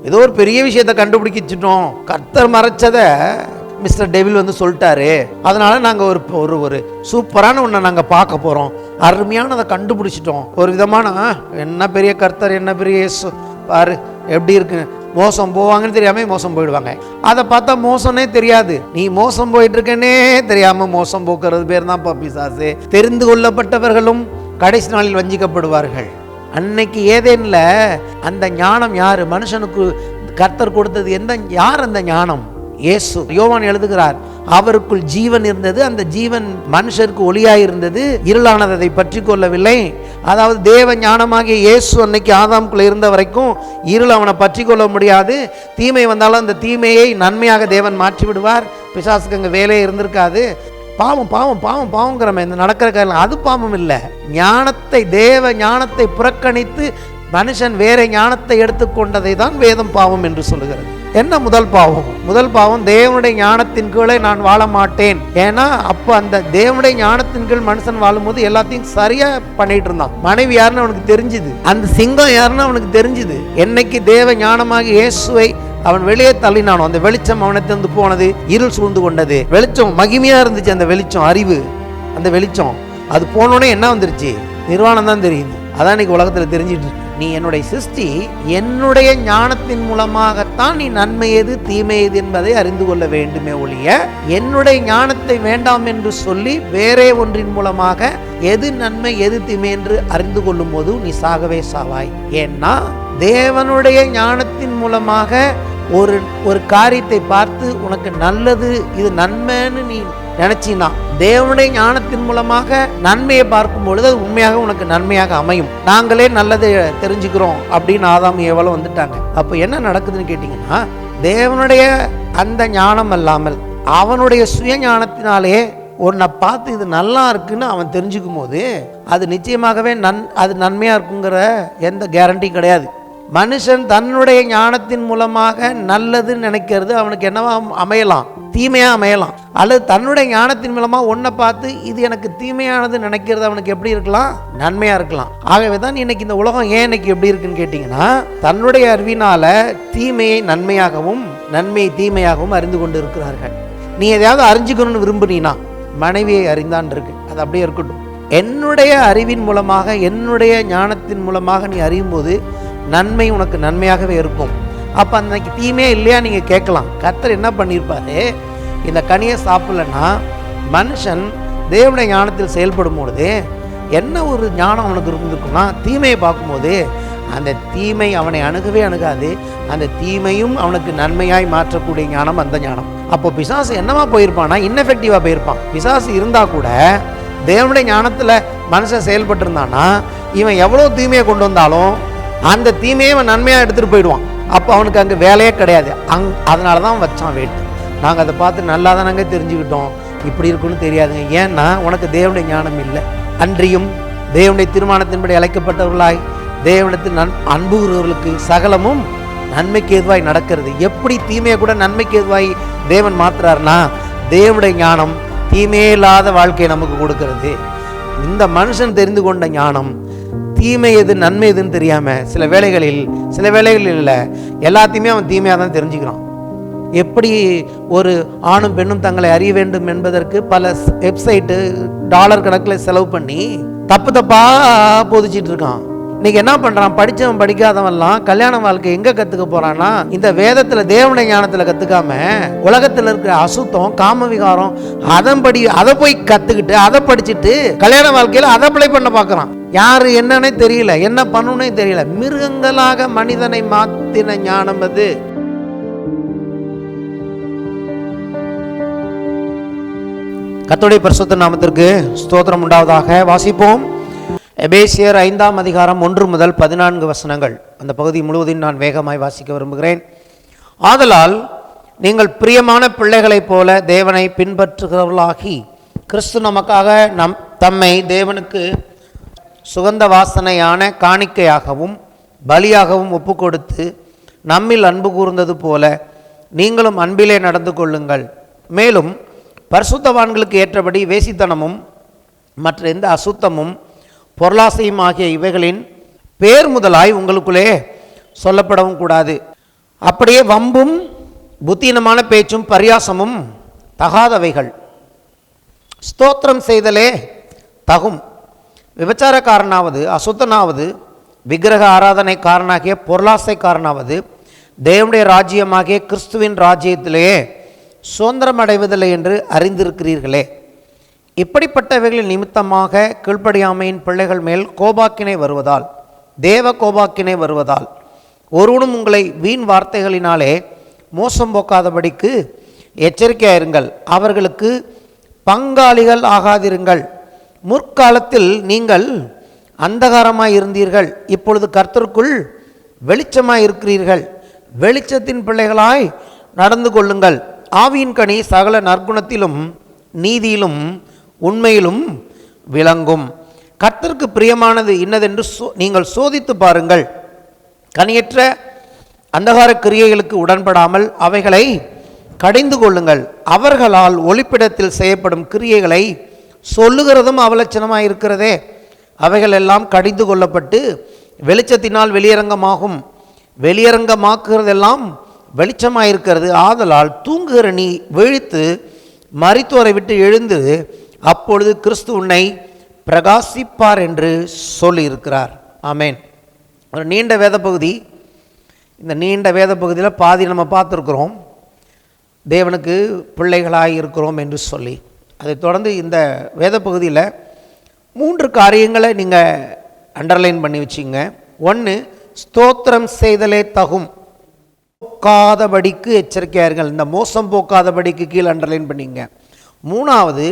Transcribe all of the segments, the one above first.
ஏதோ ஒரு பெரிய விஷயத்தை கண்டுபிடிச்சிட்டோம், கர்த்தர் மறைச்சதை மிஸ்டர் டெவில் வந்து சொல்லிட்டாரு, அதனால நாங்கள் ஒரு ஒரு சூப்பரான ஒன்றை நாங்கள் பார்க்க போகிறோம், அருமையானதை கண்டுபிடிச்சிட்டோம், ஒரு விதமான என்ன பெரிய கர்த்தர், என்ன பெரிய இயேசு பாரு எப்படி இருக்கு, மோசம் போவாங்கன்னு தெரியாம மோசம் போயிடுவாங்க. அதை பார்த்தா மோசம்னே தெரியாது, நீ மோசம் போயிட்டு இருக்கேன்னே தெரியாம மோசம் போக்குறது பேர் தான் பிசாசு. தெரிந்து கொள்ளப்பட்டவர்களும் கடைசி நாளில் வஞ்சிக்கப்படுவார்கள். அன்னைக்கு ஏதேன்ல அந்த ஞானம் யாரு? மனுஷனுக்கு கர்த்தர் கொடுத்தது யார் அந்த ஞானம்? இயேசு. யோவான் எழுதுகிறார், அவருக்குள் ஜீவன் இருந்தது, அந்த ஜீவன் மனுஷருக்கு ஒளியாயிருந்தது, இருளானது அதை பற்றி கொள்ளவில்லை. அதாவது தேவ ஞானமாகிய இயேசு அன்னைக்கு ஆதாம்குள்ள இருந்த வரைக்கும் இருள் அவனை பற்றி கொள்ள முடியாது. தீமை வந்தாலும் அந்த தீமையை நன்மையாக தேவன் மாற்றி விடுவார். பிசாசுக்கு அங்கே வேலையே இருந்திருக்காது. பாவம் பாவம் பாவம் பாவங்கிறமே இந்த நடக்கிற காரணம் அது பாவம் இல்லை. ஞானத்தை, தேவ ஞானத்தை புறக்கணித்து மனுஷன் வேற ஞானத்தை எடுத்துக்கொண்டதை தான் வேதம் பாவம் என்று சொல்லுகிறது. என்ன முதல் பாவம்? முதல் பாவம் தேவனுடைய ஞானத்தின் கீழே நான் வாழ மாட்டேன். ஏன்னா அப்போ அந்த தேவனுடைய ஞானத்தின் கீழ் மனுஷன் வாழும்போது எல்லாத்தையும் சரியா பண்ணிட்டு இருந்தான். மனைவி யாருன்னு அவனுக்கு தெரிஞ்சுது, அந்த சிங்கம் யாருன்னு அவனுக்கு தெரிஞ்சுது. என்னைக்கு தேவ ஞானமாக இயேசுவை அவன் வெளியே தள்ளினானோ அந்த வெளிச்சம் அவனை தந்து போனது, இருள் சூழ்ந்து கொண்டது. வெளிச்சம் மகிமையா இருந்துச்சு, அந்த வெளிச்சம் அறிவு, அந்த வெளிச்சம் அது போனோடனே என்ன வந்துருச்சு? நிர்வாணம் தான் தெரியுது. அதான் இன்னைக்கு உலகத்துல தெரிஞ்சிட்டு இருக்கு. நீ என்னுடைய சிருஷ்டி, என்னுடைய ஞானத்தின் மூலமாகத்தான் நீ நன்மை எது தீமை எது என்பதை அறிந்து கொள்ள வேண்டுமே ஒழிய என்னுடைய ஞானத்தை வேண்டாம் என்று சொல்லி வேறே ஒன்றின் மூலமாக எது நன்மை எது தீமை என்று அறிந்து கொள்ளும் போது நீ சாகவே சாவாய். ஏன்னா தேவனுடைய ஞானத்தின் மூலமாக ஒரு காரியத்தை பார்த்து உனக்கு நல்லது இது நன்மைன்னு நீ நினைச்சினா, தேவனுடைய ஞானத்தின் மூலமாக நன்மையை பார்க்கும் பொழுது அது உண்மையாக உனக்கு நன்மையாக அமையும். நாங்களே நல்லதை தெரிஞ்சுக்கிறோம் அப்படின்னு ஆதாம் ஏவாளும் வந்துட்டாங்க. அப்போ என்ன நடக்குதுன்னு கேட்டீங்கன்னா, தேவனுடைய அந்த ஞானம் அல்லாமல் அவனுடைய சுய ஞானத்தினாலே ஒன்றை பார்த்து இது நல்லா இருக்குன்னு அவன் தெரிஞ்சுக்கும் போது அது நிச்சயமாகவே அது நன்மையா இருக்குங்கிற எந்த கேரண்டி கிடையாது. மனுஷன் தன்னுடைய ஞானத்தின் மூலமாக நல்லதுன்னு நினைக்கிறது அவனுக்கு என்னவா அமையலாம்? தீமையா அமையலாம். அல்லது தன்னுடைய ஞானத்தின் மூலமா ஒன்றை பார்த்து இது எனக்கு தீமையானது நினைக்கிறது அவனுக்கு எப்படி இருக்கலாம்? நன்மையா இருக்கலாம். ஆகவே தான் இன்னைக்கு இந்த உலகம் ஏன் இன்னைக்கு எப்படி இருக்குன்னு கேட்டீங்கன்னா, தன்னுடைய அறிவினால தீமையை நன்மையாகவும் நன்மையை தீமையாகவும் அறிந்து கொண்டு இருக்கிறார்கள். நீ எதையாவது அறிஞ்சுக்கணும்னு விரும்புனீனா மனைவியை அறிந்தான் இருக்கு, அது அப்படியே இருக்கட்டும். என்னுடைய அறிவின் மூலமாக என்னுடைய ஞானத்தின் மூலமாக நீ அறியும் போது நன்மை உனக்கு நன்மையாகவே இருக்கும். அப்போ அன்னைக்கு தீமையே இல்லையா நீங்கள் கேட்கலாம். கர்த்தர் என்ன பண்ணியிருப்பாரு? இந்த கனியை சாப்பிடலன்னா மனுஷன் தேவனுடைய ஞானத்தில் செயல்படும் பொழுது என்ன ஒரு ஞானம் அவனுக்கு இருந்திருக்குன்னா, தீமையை பார்க்கும்போது அந்த தீமை அவனை அணுகவே அணுகாது, அந்த தீமையும் அவனுக்கு நன்மையாய் மாற்றக்கூடிய ஞானம் அந்த ஞானம். அப்போ பிசாசு என்னவா போயிருப்பான்னா, இன்னெஃபெக்டிவாக போயிருப்பான். பிசாசு இருந்தால் கூட தேவனுடைய ஞானத்தில் மனுஷன் செயல்பட்டு இருந்தான்னா இவன் எவ்வளோ தீமையை கொண்டு வந்தாலும் அந்த தீமையை அவன் நன்மையாக எடுத்துகிட்டு போயிடுவான். அப்போ அவனுக்கு அங்கே வேலையே கிடையாது. அதனால தான் வச்சான் வேட்டு. நாங்கள் அதை பார்த்து நல்லா தான் நாங்கள் தெரிஞ்சுக்கிட்டோம், இப்படி இருக்குன்னு தெரியாதுங்க. ஏன்னா உனக்கு தேவனுடைய ஞானம் இல்லை. அன்றியும் தேவனுடைய தீர்மானத்தின்படி அழைக்கப்பட்டவர்களாய் தேவனத்தில் அன்பு கூறுவர்களுக்கு சகலமும் நன்மைக்கு ஏதுவாய் நடக்கிறது. எப்படி தீமையை கூட நன்மைக்கு ஏதுவாய் தேவன் மாத்துறாருன்னா, தேவனுடைய ஞானம் தீமையே இல்லாத வாழ்க்கையை நமக்கு கொடுக்கிறது. இந்த மனுஷன் தெரிந்து கொண்ட ஞானம் தீமை எது நன்மை எதுன்னு தெரியாம சில வேளைகளில் இல்லை, எல்லாத்தையுமே அவன் தீமையாக தான் தெரிஞ்சுக்கிறான். எப்படி ஒரு ஆணும் பெண்ணும் தங்களை அறிய வேண்டும் என்பதற்கு பல வெப்சைட்டு டாலர் கணக்கில் செலவு பண்ணி தப்பா போதிச்சிட்டு இருக்கான். இன்னைக்கு என்ன பண்றான்? படிச்சவன் படிக்காதவன்லாம் கல்யாண வாழ்க்கை எங்க கத்துக்க போறான்னா, இந்த வேதத்துல தேவனுடைய ஞானத்துல கத்துக்காம உலகத்துல இருக்கிற அசுத்தம் காம விகாரம் அதை போய் கத்துக்கிட்டு அதை படிச்சுட்டு கல்யாண வாழ்க்கையில அதை அப்ளை பண்ண பாக்குறான். யாரு என்னன்னே தெரியல, என்ன பண்ணணும்னே தெரியல. மிருகங்களாக மனிதனை மாத்தின ஞானம் அது. கர்த்தருடைய பரிசுத்த நாமத்திற்கு ஸ்தோத்திரம் உண்டாவதாக. வாசிப்போம். எபேசியர் 5ஆம் அதிகாரம் 1 முதல் 14 வசனங்கள். அந்த பகுதி முழுவதையும் நான் வேகமாய் வாசிக்க விரும்புகிறேன். ஆதலால் நீங்கள் பிரியமான பிள்ளைகளைப் போல தேவனை பின்பற்றுகிறவர்களாகி கிறிஸ்து நமக்காக தம்மை தேவனுக்கு சுகந்த வாசனையான காணிக்கையாகவும் பலியாகவும் ஒப்பு கொடுத்து நம்மில் அன்பு கூர்ந்தது போல நீங்களும் அன்பிலே நடந்து கொள்ளுங்கள். மேலும் பரிசுத்தவான்களுக்கு ஏற்றபடி வேசித்தனமும் மற்ற எந்த அசுத்தமும் பொருளாசையும் ஆகிய இவைகளின் பேர் முதலாய் உங்களுக்குள்ளே சொல்லப்படவும் கூடாது. அப்படியே வம்பும் புத்தீனமான பேச்சும் பரியாசமும் தகாதவைகள். ஸ்தோத்திரம் செய்தலே தகும். விபச்சாரக்காரனாவது, அசுத்தனாவது, விக்கிரக ஆராதனைக்காரனாகிய பொருளாசைக்காரனாவது தேவனுடைய ராஜ்யமாகிய கிறிஸ்துவின் ராஜ்யத்திலேயே சுதந்திரம் அடைவதில்லை என்று அறிந்திருக்கிறீர்களே. இப்படிப்பட்டவைகளின் நிமித்தமாக கீழ்ப்படியாமையின் பிள்ளைகள் மேல் கோபாக்கினை வருவதால், தேவ கோபாக்கினை வருவதால், ஒருவனும் உங்களை வீண் வார்த்தைகளினாலே மோசம் போக்காதபடிக்கு எச்சரிக்கையாயிருங்கள். அவர்களுக்கு பங்காளிகள் ஆகாதிருங்கள். முற்காலத்தில் நீங்கள் அந்தகாரமாய் இருந்தீர்கள், இப்பொழுது கர்த்தருக்குள் வெளிச்சமாய் இருக்கிறீர்கள். வெளிச்சத்தின் பிள்ளைகளாய் நடந்து கொள்ளுங்கள். ஆவியின் கனி சகல நற்குணத்திலும் நீதியிலும் உண்மையிலும் விளங்கும். கர்த்தருக்கு பிரியமானது இன்னதென்று நீங்கள் சோதித்து பாருங்கள். கனியற்ற அந்தகார கிரியைகளுக்கு உடன்படாமல் அவைகளை கடிந்து கொள்ளுங்கள். அவர்களால் ஒளிப்பிடத்தில் செய்யப்படும் கிரியைகளை சொல்லுகிறதும் அவலட்சணமாக இருக்கிறதே. அவைகள் எல்லாம் கடிந்து கொள்ளப்பட்டு வெளிச்சத்தினால் வெளியரங்கமாகும். வெளியரங்கமாக்குறதெல்லாம் வெளிச்சமாக இருக்கிறது. ஆதலால் தூங்குகிற நீ விழித்து மரித்தோரை விட்டு எழுந்து, அப்பொழுது கிறிஸ்து உன்னை பிரகாசிப்பார் என்று சொல்லியிருக்கிறார். ஆமேன். ஒரு நீண்ட வேத பகுதி. இந்த நீண்ட வேத பகுதியில் பாதி நம்ம பார்த்துருக்குறோம், தேவனுக்கு பிள்ளைகளாக இருக்கிறோம் என்று சொல்லி. அதை தொடர்ந்து இந்த வேத பகுதியில் 3 காரியங்களை நீங்கள் அண்டர்லைன் பண்ணி வச்சிங்க. 1, ஸ்தோத்திரம் செய்தலே தகும். போக்காதபடிக்கு எச்சரிக்கையார்கள். இந்த மோசம் போக்காதபடிக்கு கீழே அண்டர்லைன் பண்ணிங்க. 3வது,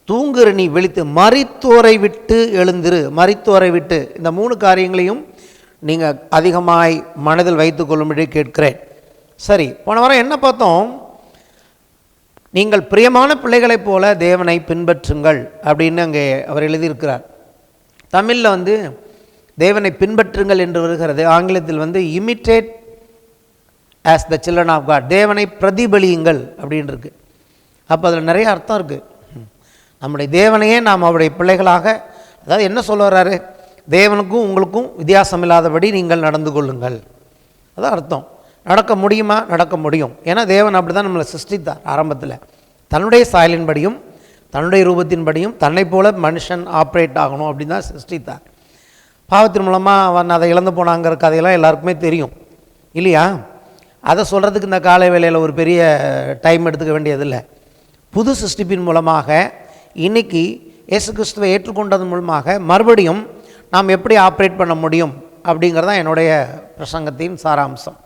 தூங்குற நீ விழித்து மரித்தோரை விட்டு எழுந்திரு. மரித்தோரை விட்டு. இந்த 3 காரியங்களையும் நீங்கள் அதிகமாய் மனதில் வைத்துக் கொள்ளும்படி கேட்கிறேன். சரி, போன வாரம் என்ன பார்த்தோம்? நீங்கள் பிரியமான பிள்ளைகளைப் போல தேவனை பின்பற்றுங்கள் அப்படின்னு அங்கே அவர் எழுதியிருக்கிறார். தமிழில் தேவனை பின்பற்றுங்கள் என்று வருகிறது. ஆங்கிலத்தில் imitate as the children of God. தேவனை பிரதிபலியுங்கள் அப்படின்னு இருக்கு. அப்போ அதில் நிறைய அர்த்தம் இருக்குது. நம்முடைய தேவனையே நாம் அவருடைய பிள்ளைகளாக, அதாவது என்ன சொல்ல வர்றாரு? தேவனுக்கும் உங்களுக்கும் வித்தியாசம் இல்லாதபடி நீங்கள் நடந்து கொள்ளுங்கள். அதான் அர்த்தம். நடக்க முடியுமா? நடக்க முடியும். ஏன்னா தேவன் அப்படி தான் நம்மளை சிருஷ்டித்தார். ஆரம்பத்தில் தன்னுடைய சாயலின்படியும் தன்னுடைய ரூபத்தின்படியும் தன்னை போல மனுஷன் ஆப்ரேட் ஆகணும் அப்படின்னு தான் சிருஷ்டித்தார். பாவத்தின் மூலமாக அவன் அதை இழந்து போனாங்கிற கதையெல்லாம் எல்லாருக்குமே தெரியும் இல்லையா? அதை சொல்கிறதுக்கு இந்த காலை வேளையில் ஒரு பெரிய டைம் எடுத்துக்க வேண்டியதில்லை. புது சிருஷ்டிப்பின் மூலமாக இன்றைக்கி இயேசு கிறிஸ்துவை ஏற்றுக்கொண்டதன் மூலமாக மறுபடியும் நாம் எப்படி ஆப்ரேட் பண்ண முடியும் அப்படிங்கிறது தான் என்னுடைய பிரசங்கத்தின் சாராம்சம்.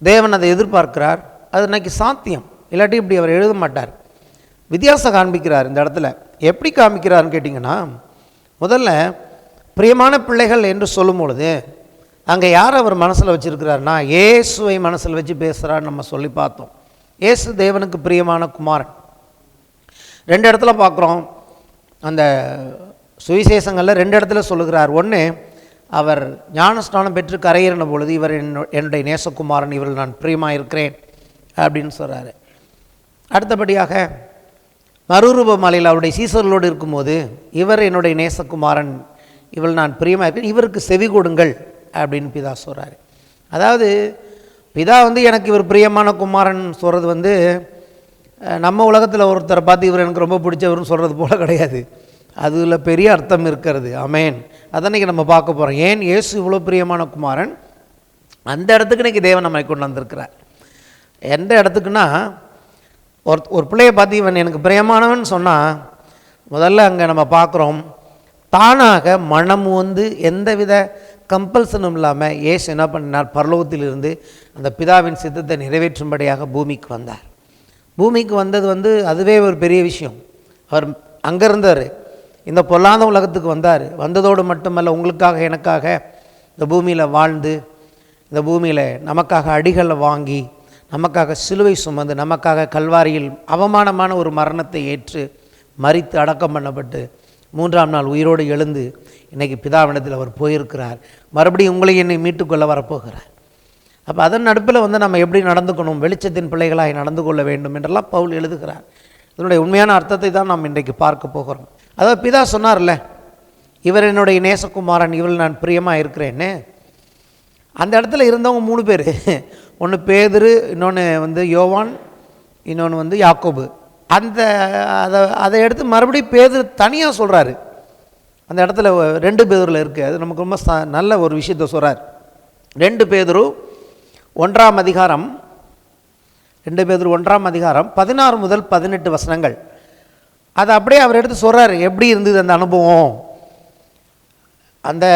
தேவன் அதை எதிர்பார்க்கிறார். அது இன்னைக்கு சாத்தியம். இல்லாட்டி இப்படி அவர் எழுத மாட்டார். வித்தியாசம் காண்பிக்கிறார் இந்த இடத்துல. எப்படி காண்பிக்கிறார்னு கேட்டிங்கன்னா, முதல்ல பிரியமான பிள்ளைகள் என்று சொல்லும் பொழுது அங்கே யார் அவர் மனசில் வச்சுருக்கிறார்னா, இயேசுவை மனசில் வச்சு பேசுகிறான்னு நம்ம சொல்லி பார்த்தோம். இயேசு தேவனுக்கு பிரியமான குமாரன். 2 இடத்துல பார்க்குறோம். அந்த சுவிசேஷங்களில் 2 இடத்துல சொல்லுகிறார். 1, அவர் ஞானஸ்நானம் பெற்று கரையேறின பொழுது இவர் என்னுடைய நேசகுமாரன், இவர்கள் நான் பிரியமாக இருக்கிறேன் அப்படின்னு சொல்கிறாரு. அடுத்தபடியாக மறுரூப மலையில் அவருடைய சீசர்களோடு இருக்கும்போது இவர் என்னுடைய நேசகுமாரன், இவள் நான் பிரியமாக இருக்கிறேன், இவருக்கு செவி கொடுங்கள் அப்படின்னு பிதா சொல்கிறாரு. அதாவது பிதா எனக்கு இவர் பிரியமான குமாரன் சொல்கிறது நம்ம உலகத்தில் ஒருத்தரை பார்த்து இவர் எனக்கு ரொம்ப பிடிச்சவர்னு சொல்கிறது போல் கிடையாது. அதில் பெரிய அர்த்தம் இருக்கிறது. ஆமேன். அதன்னைக்கு நம்ம பார்க்க போகிறோம். ஏன் இயேசு இவ்வளோ பிரியமான குமாரன், அந்த இடத்துக்கு இன்றைக்கி தேவன் நம்மை கொண்டு வந்திருக்கிறார். எந்த இடத்துக்குன்னா, ஒரு பிள்ளையை பார்த்து இவன் எனக்கு பிரியமானவன் சொன்னால் முதல்ல அங்கே நம்ம பார்க்குறோம், தானாக மனம் எந்தவித கம்பல்சனும் இல்லாமல் இயேசு என்ன பண்ணினார்? பரலோகத்திலிருந்து அந்த பிதாவின் சித்தத்தை நிறைவேற்றும்படியாக பூமிக்கு வந்தார். பூமிக்கு வந்தது அதுவே ஒரு பெரிய விஷயம். அவர் அங்கே இருந்தார், இந்த பொல்லாத உலகத்துக்கு வந்தார். வந்ததோடு மட்டுமல்ல, உங்களுக்காக எனக்காக இந்த பூமியில் வாழ்ந்து, இந்த பூமியில் நமக்காக அடிகளை வாங்கி, நமக்காக சிலுவை சுமந்து, நமக்காக கல்வாரியில் அவமானமான ஒரு மரணத்தை ஏற்று மரித்து அடக்கம் பண்ணப்பட்டு 3ஆம் நாள் உயிரோடு எழுந்து இன்றைக்கி பிதாவினத்தில் அவர் போயிருக்கிறார். மறுபடியும் உங்களை என்னை மீட்டுக்கொள்ள வரப்போகிறார். அப்போ அதன் நடுப்பில் நம்ம எப்படி நடந்துக்கணும், வெளிச்சத்தின் பிள்ளைகளாய் நடந்து கொள்ள வேண்டும் என்றெல்லாம் பவுல் எழுதுகிறார். இதனுடைய உண்மையான அர்த்தத்தை தான் நாம் இன்றைக்கு பார்க்க போகிறோம். அதாவது பிதா சொன்னார்ல, இவர் என்னுடைய நேசகுமாரன், இவள் நான் பிரியமாக இருக்கிறேன்னு. அந்த இடத்துல இருந்தவங்க 3 பேர். ஒன்று பேதுரு, இன்னொன்று வந்து யோவான், இன்னொன்று வந்து யாக்கோபு. அதை எடுத்து மறுபடியும் பேதுரு தனியாக சொல்கிறாரு. அந்த இடத்துல 2 பேதுருல இருக்குது. அது நமக்கு ரொம்ப நல்ல ஒரு விஷயத்தை சொல்கிறார். 2 பேதுரு 1ஆம் அதிகாரம் 2 பேதுரு 1ஆம் அதிகாரம் 16 முதல் 18 வசனங்கள். அதை அப்படியே அவர் எடுத்து சொல்கிறார், எப்படி இருந்தது அந்த அனுபவம். அந்த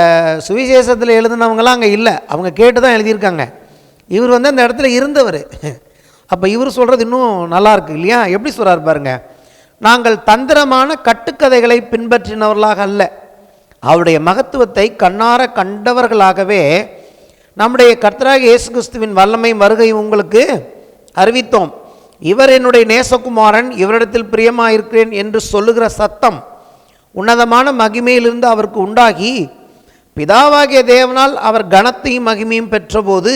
சுவிசேஷத்தில் எழுதினவங்களாம் அங்கே இல்லை, அவங்க கேட்டு தான் எழுதியிருக்காங்க. இவர் வந்து அந்த இடத்துல இருந்தவர். அப்போ இவர் சொல்கிறது இன்னும் நல்லா இருக்கு இல்லையா? எப்படி சொல்கிறார் பாருங்க. நாங்கள் தந்திரமான கட்டுக்கதைகளை பின்பற்றினவர்களாக அல்ல, அவருடைய மகத்துவத்தை கண்ணார கண்டவர்களாகவே நம்முடைய கர்த்தராகிய இயேசு கிறிஸ்துவின் வல்லமை வருகையும் உங்களுக்கு அறிவித்தோம். இவர் என்னுடைய நேசகுமாரன், இவரிடத்தில் பிரியமாயிருக்கிறேன் என்று சொல்லுகிற சத்தம் உன்னதமான மகிமையிலிருந்து அவருக்கு உண்டாகி பிதாவாகிய தேவனால் அவர் கனத்தையும் மகிமையும் பெற்றபோது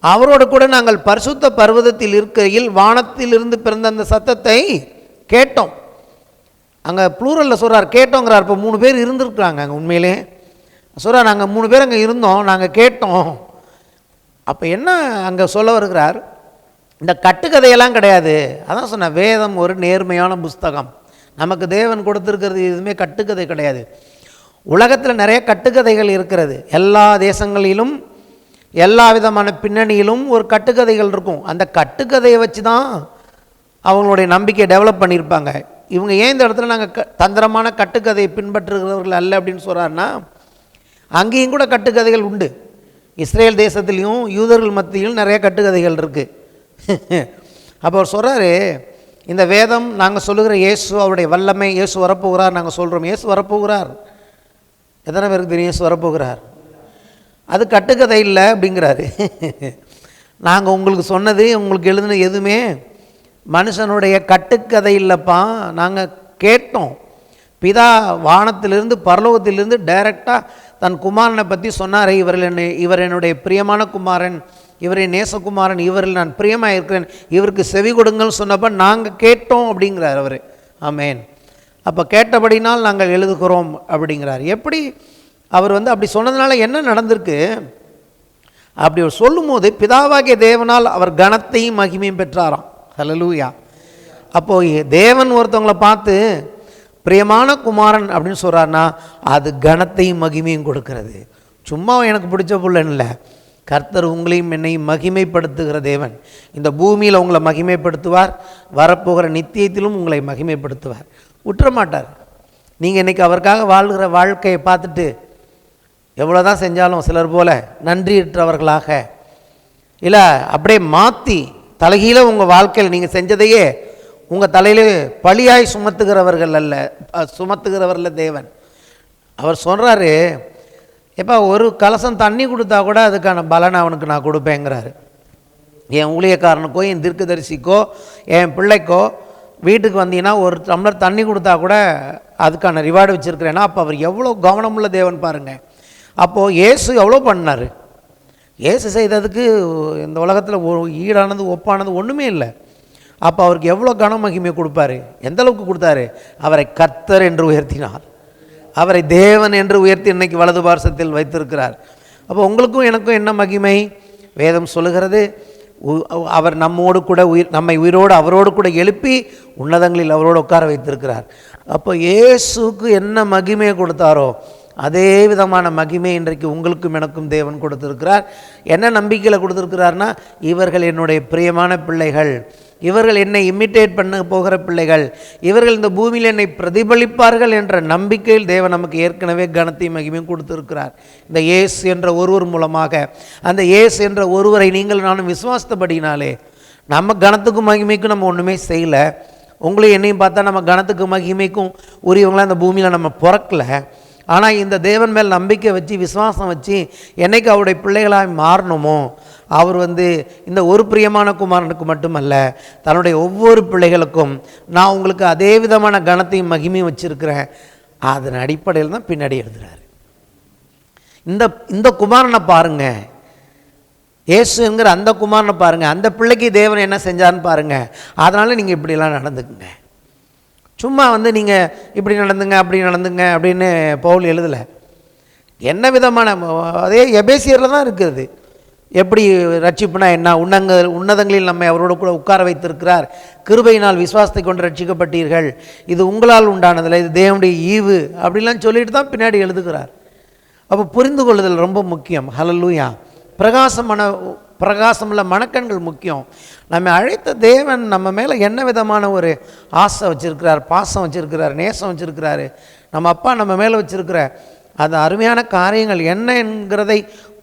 அவரோடு கூட நாங்கள் பரிசுத்த பர்வதத்தில் இருக்கையில் வானத்திலிருந்து பிறந்த அந்த சத்தத்தை கேட்டோம். அங்கே ப்ளூரலில் சொல்கிறார், கேட்டோங்கிறார். இப்போ 3 பேர் இருந்திருக்கிறாங்க அங்கே. உண்மையிலே சொல்கிறார், நாங்கள் 3 பேர் அங்கே இருந்தோம், நாங்கள் கேட்டோம். அப்போ என்ன அங்கே சொல்ல வருகிறார், இந்த கட்டுக்கதையெல்லாம் கிடையாது. அதான் சொன்ன, வேதம் ஒரு நேர்மையான புஸ்தகம். நமக்கு தேவன் கொடுத்துருக்கிறது எதுவுமே கட்டுக்கதை கிடையாது. உலகத்தில் நிறைய கட்டுக்கதைகள் இருக்கிறது. எல்லா தேசங்களிலும் எல்லா விதமான பின்னணியிலும் ஒரு கட்டுக்கதைகள் இருக்கும். அந்த கட்டுக்கதையை வச்சு தான் அவங்களுடைய நம்பிக்கையை டெவலப் பண்ணியிருப்பாங்க. இவங்க ஏன் இந்த இடத்துல நாங்கள் தந்திரமான கட்டுக்கதையை பின்பற்றுகிறவர்கள் அல்ல அப்படின்னு சொல்கிறாருன்னா, அங்கேயும் கூட கட்டுக்கதைகள் உண்டு. இஸ்ரேல் தேசத்துலேயும் யூதர்கள் மத்தியிலும் நிறைய கட்டுக்கதைகள் இருக்குது. அப்போ அவர் சொல்கிறாரு, இந்த வேதம் நாங்கள் சொல்லுகிற இயேசு, அவருடைய வல்லமை, இயேசு வரப்போகிறார். நாங்கள் சொல்கிறோம் இயேசு வரப்போகிறார். எத்தனை பேருக்கு தெரியும் இயேசு வரப்போகிறார்? அது கட்டுக்கதை இல்லை அப்படிங்கிறாரு. நாங்கள் உங்களுக்கு சொன்னது, உங்களுக்கு எழுதினது எதுவுமே மனுஷனுடைய கட்டுக்கதை இல்லைப்பா. நாங்கள் கேட்டோம். பிதா வானத்திலிருந்து பரலோகத்திலிருந்து டைரெக்டாக தன் குமாரனை பற்றி சொன்னாரே, இவர் என்னுடைய பிரியமான குமாரன், இவரை நேசகுமாரன், இவரில் நான் பிரியமாக இருக்கிறேன், இவருக்கு செவி கொடுங்கள்னு சொன்னப்போ நாங்கள் கேட்டோம் அப்படிங்கிறார் அவர். ஆமேன். அப்போ கேட்டபடினால் நாங்கள் எழுதுகிறோம் அப்படிங்கிறார். எப்படி அவர் வந்து அப்படி சொன்னதுனால என்ன நடந்திருக்கு? அப்படி அவர் சொல்லும் போது பிதாவாகிய தேவனால் அவர் கனத்தையும் மகிமையும் பெற்றாராம். ஹல்லேலூயா. அப்போது தேவன் ஒருத்தவங்களை பார்த்து பிரியமான குமாரன் அப்படின்னு சொல்கிறாருன்னா அது கனத்தையும் மகிமையும் கொடுக்கிறது. சும்மா எனக்கு பிடிச்ச புள்ளன்னு இல்லை, கர்த்தர் உங்களையும் என்னையும் மகிமைப்படுத்துகிற தேவன். இந்த பூமியில் உங்களை மகிமைப்படுத்துவார், வரப்போகிற நித்தியத்திலும் உங்களை மகிமைப்படுத்துவார், விட்டுறமாட்டார். நீங்கள் இன்றைக்கி அவருக்காக வாழ்கிற வாழ்க்கையை பார்த்துட்டு எவ்வளோ தான் செஞ்சாலும் சிலர் போல் நன்றியற்றவர்களாக இல்லை அப்படியே மாற்றி தலைகீழ உங்கள் வாழ்க்கையில் நீங்கள் செஞ்சதையே உங்கள் தலையிலே பழியாய் சுமத்துகிறவர்கள் தேவன். அவர் சொல்கிறாரு, எப்போ ஒரு கலசம் தண்ணி கொடுத்தா கூட அதுக்கான பலனை அவனுக்கு நான் கொடுப்பேங்கிறாரு. என் ஊழியக்காரனுக்கோ என் தீர்க்கதரிசிக்கோ என் பிள்ளைக்கோ வீட்டுக்கு வந்தீங்கன்னா ஒரு டம்ளர் தண்ணி கொடுத்தா கூட அதுக்கான ரிவார்டு வச்சுருக்கிறேன்னா அப்போ அவர் எவ்வளோ கவனமுள்ள தேவன் பாருங்கள். அப்போது இயேசு எவ்வளோ பண்ணார். இயேசு செய்ததுக்கு இந்த உலகத்தில் ஈடானது ஒப்பானது ஒன்றுமே இல்லை. அப்போ அவருக்கு எவ்வளோ கன மகிமை கொடுப்பாரு, எந்த அளவுக்கு கொடுத்தாரு? அவரை கர்த்தர் என்று உயர்த்தினார், அவரை தேவன் என்று உயர்த்தி இன்னைக்கு வலது பார்சத்தில் வைத்திருக்கிறார். அப்போ உங்களுக்கும் எனக்கும் என்ன மகிமை? வேதம் சொல்லுகிறது, அவர் நம்மோடு கூட நம்மை உயிரோடு அவரோடு கூட எழுப்பி உன்னதங்களில் அவரோடு உட்கார வைத்திருக்கிறார். அப்போ இயேசுக்கு என்ன மகிமையை கொடுத்தாரோ அதே விதமான மகிமை இன்றைக்கு உங்களுக்கும் எனக்கும் தேவன் கொடுத்திருக்கிறார். என்ன நம்பிக்கையில் கொடுத்திருக்கிறார்னா, இவர்கள் என்னுடைய பிரியமான பிள்ளைகள், இவர்கள் என்னை இமிட்டேட் பண்ண போகிற பிள்ளைகள், இவர்கள் இந்த பூமியில் என்னை பிரதிபலிப்பார்கள் என்ற நம்பிக்கையில் தேவன் நமக்கு ஏற்கனவே கனத்தையும் மகிமையும் கொடுத்திருக்கிறார். இந்த இயேசு என்ற ஒருவர் மூலமாக, அந்த இயேசு என்ற ஒருவரை நீங்கள் நானும் விசுவாசத்தபடினாலே நம்ம கனத்துக்கும் மகிமைக்கும் நம்ம ஒன்றுமே செய்யலை. உங்களையும் என்னையும் பார்த்தா நம்ம கனத்துக்கும் மகிமைக்கும் உரியவங்களாம் இந்த பூமியில் நம்ம பிறக்கலை. ஆனால் இந்த தேவன் மேல் நம்பிக்கை வச்சு விசுவாசம் வச்சு என்னைக்கு அவருடைய பிள்ளைகளாக மாறணுமோ அவர் இந்த ஒரு பிரியமான குமாரனுக்கு மட்டுமல்ல, தன்னுடைய ஒவ்வொரு பிள்ளைகளுக்கும் நான் உங்களுக்கு அதே விதமான கனத்தையும் மகிமையும் வச்சுருக்கிறேன். அதன் அடிப்படையில் தான் பின்னாடி எழுதுகிறாரு. இந்த குமாரனை பாருங்கள், இயேசுங்கிற அந்த குமாரனை பாருங்கள், அந்த பிள்ளைக்கு தேவன் என்ன செஞ்சான்னு பாருங்கள். அதனால் நீங்கள் இப்படிலாம் நடந்துக்குங்க. சும்மா நீங்கள் இப்படி நடந்துங்க அப்படி நடந்துங்க அப்படின்னு பவுல் எழுதலை. என்ன விதமான, அதே எபேசியரில் தான் இருக்குது. எப்படி ரட்சிப்புனா என்ன? உன்னதங்களில் நம்மை அவரோடு கூட உட்கார வைத்திருக்கிறார். கிருபையினால் விசுவாசத்தை கொண்டு ரட்சிக்கப்பட்டீர்கள், இது உங்களால் உண்டானதில்லை, இது தேவனுடைய ஈவு அப்படிலாம் சொல்லிட்டு தான் பின்னாடி எழுதுகிறார். அப்போ புரிந்து கொள்ளுதல் ரொம்ப முக்கியம். ஹல்லேலூயா. பிரகாசமுள்ள மனக்கண்கள் முக்கியம். நம்ம அழைத்த தேவன் நம்ம மேலே என்ன விதமான ஒரு ஆசை வச்சுருக்கிறார், பாசம் வச்சுருக்கிறார், நேசம் வச்சுருக்கிறாரு, நம்ம அப்பா நம்ம மேலே வச்சுருக்கிற அந்த அருமையான காரியங்கள் என்ன என்கிறதை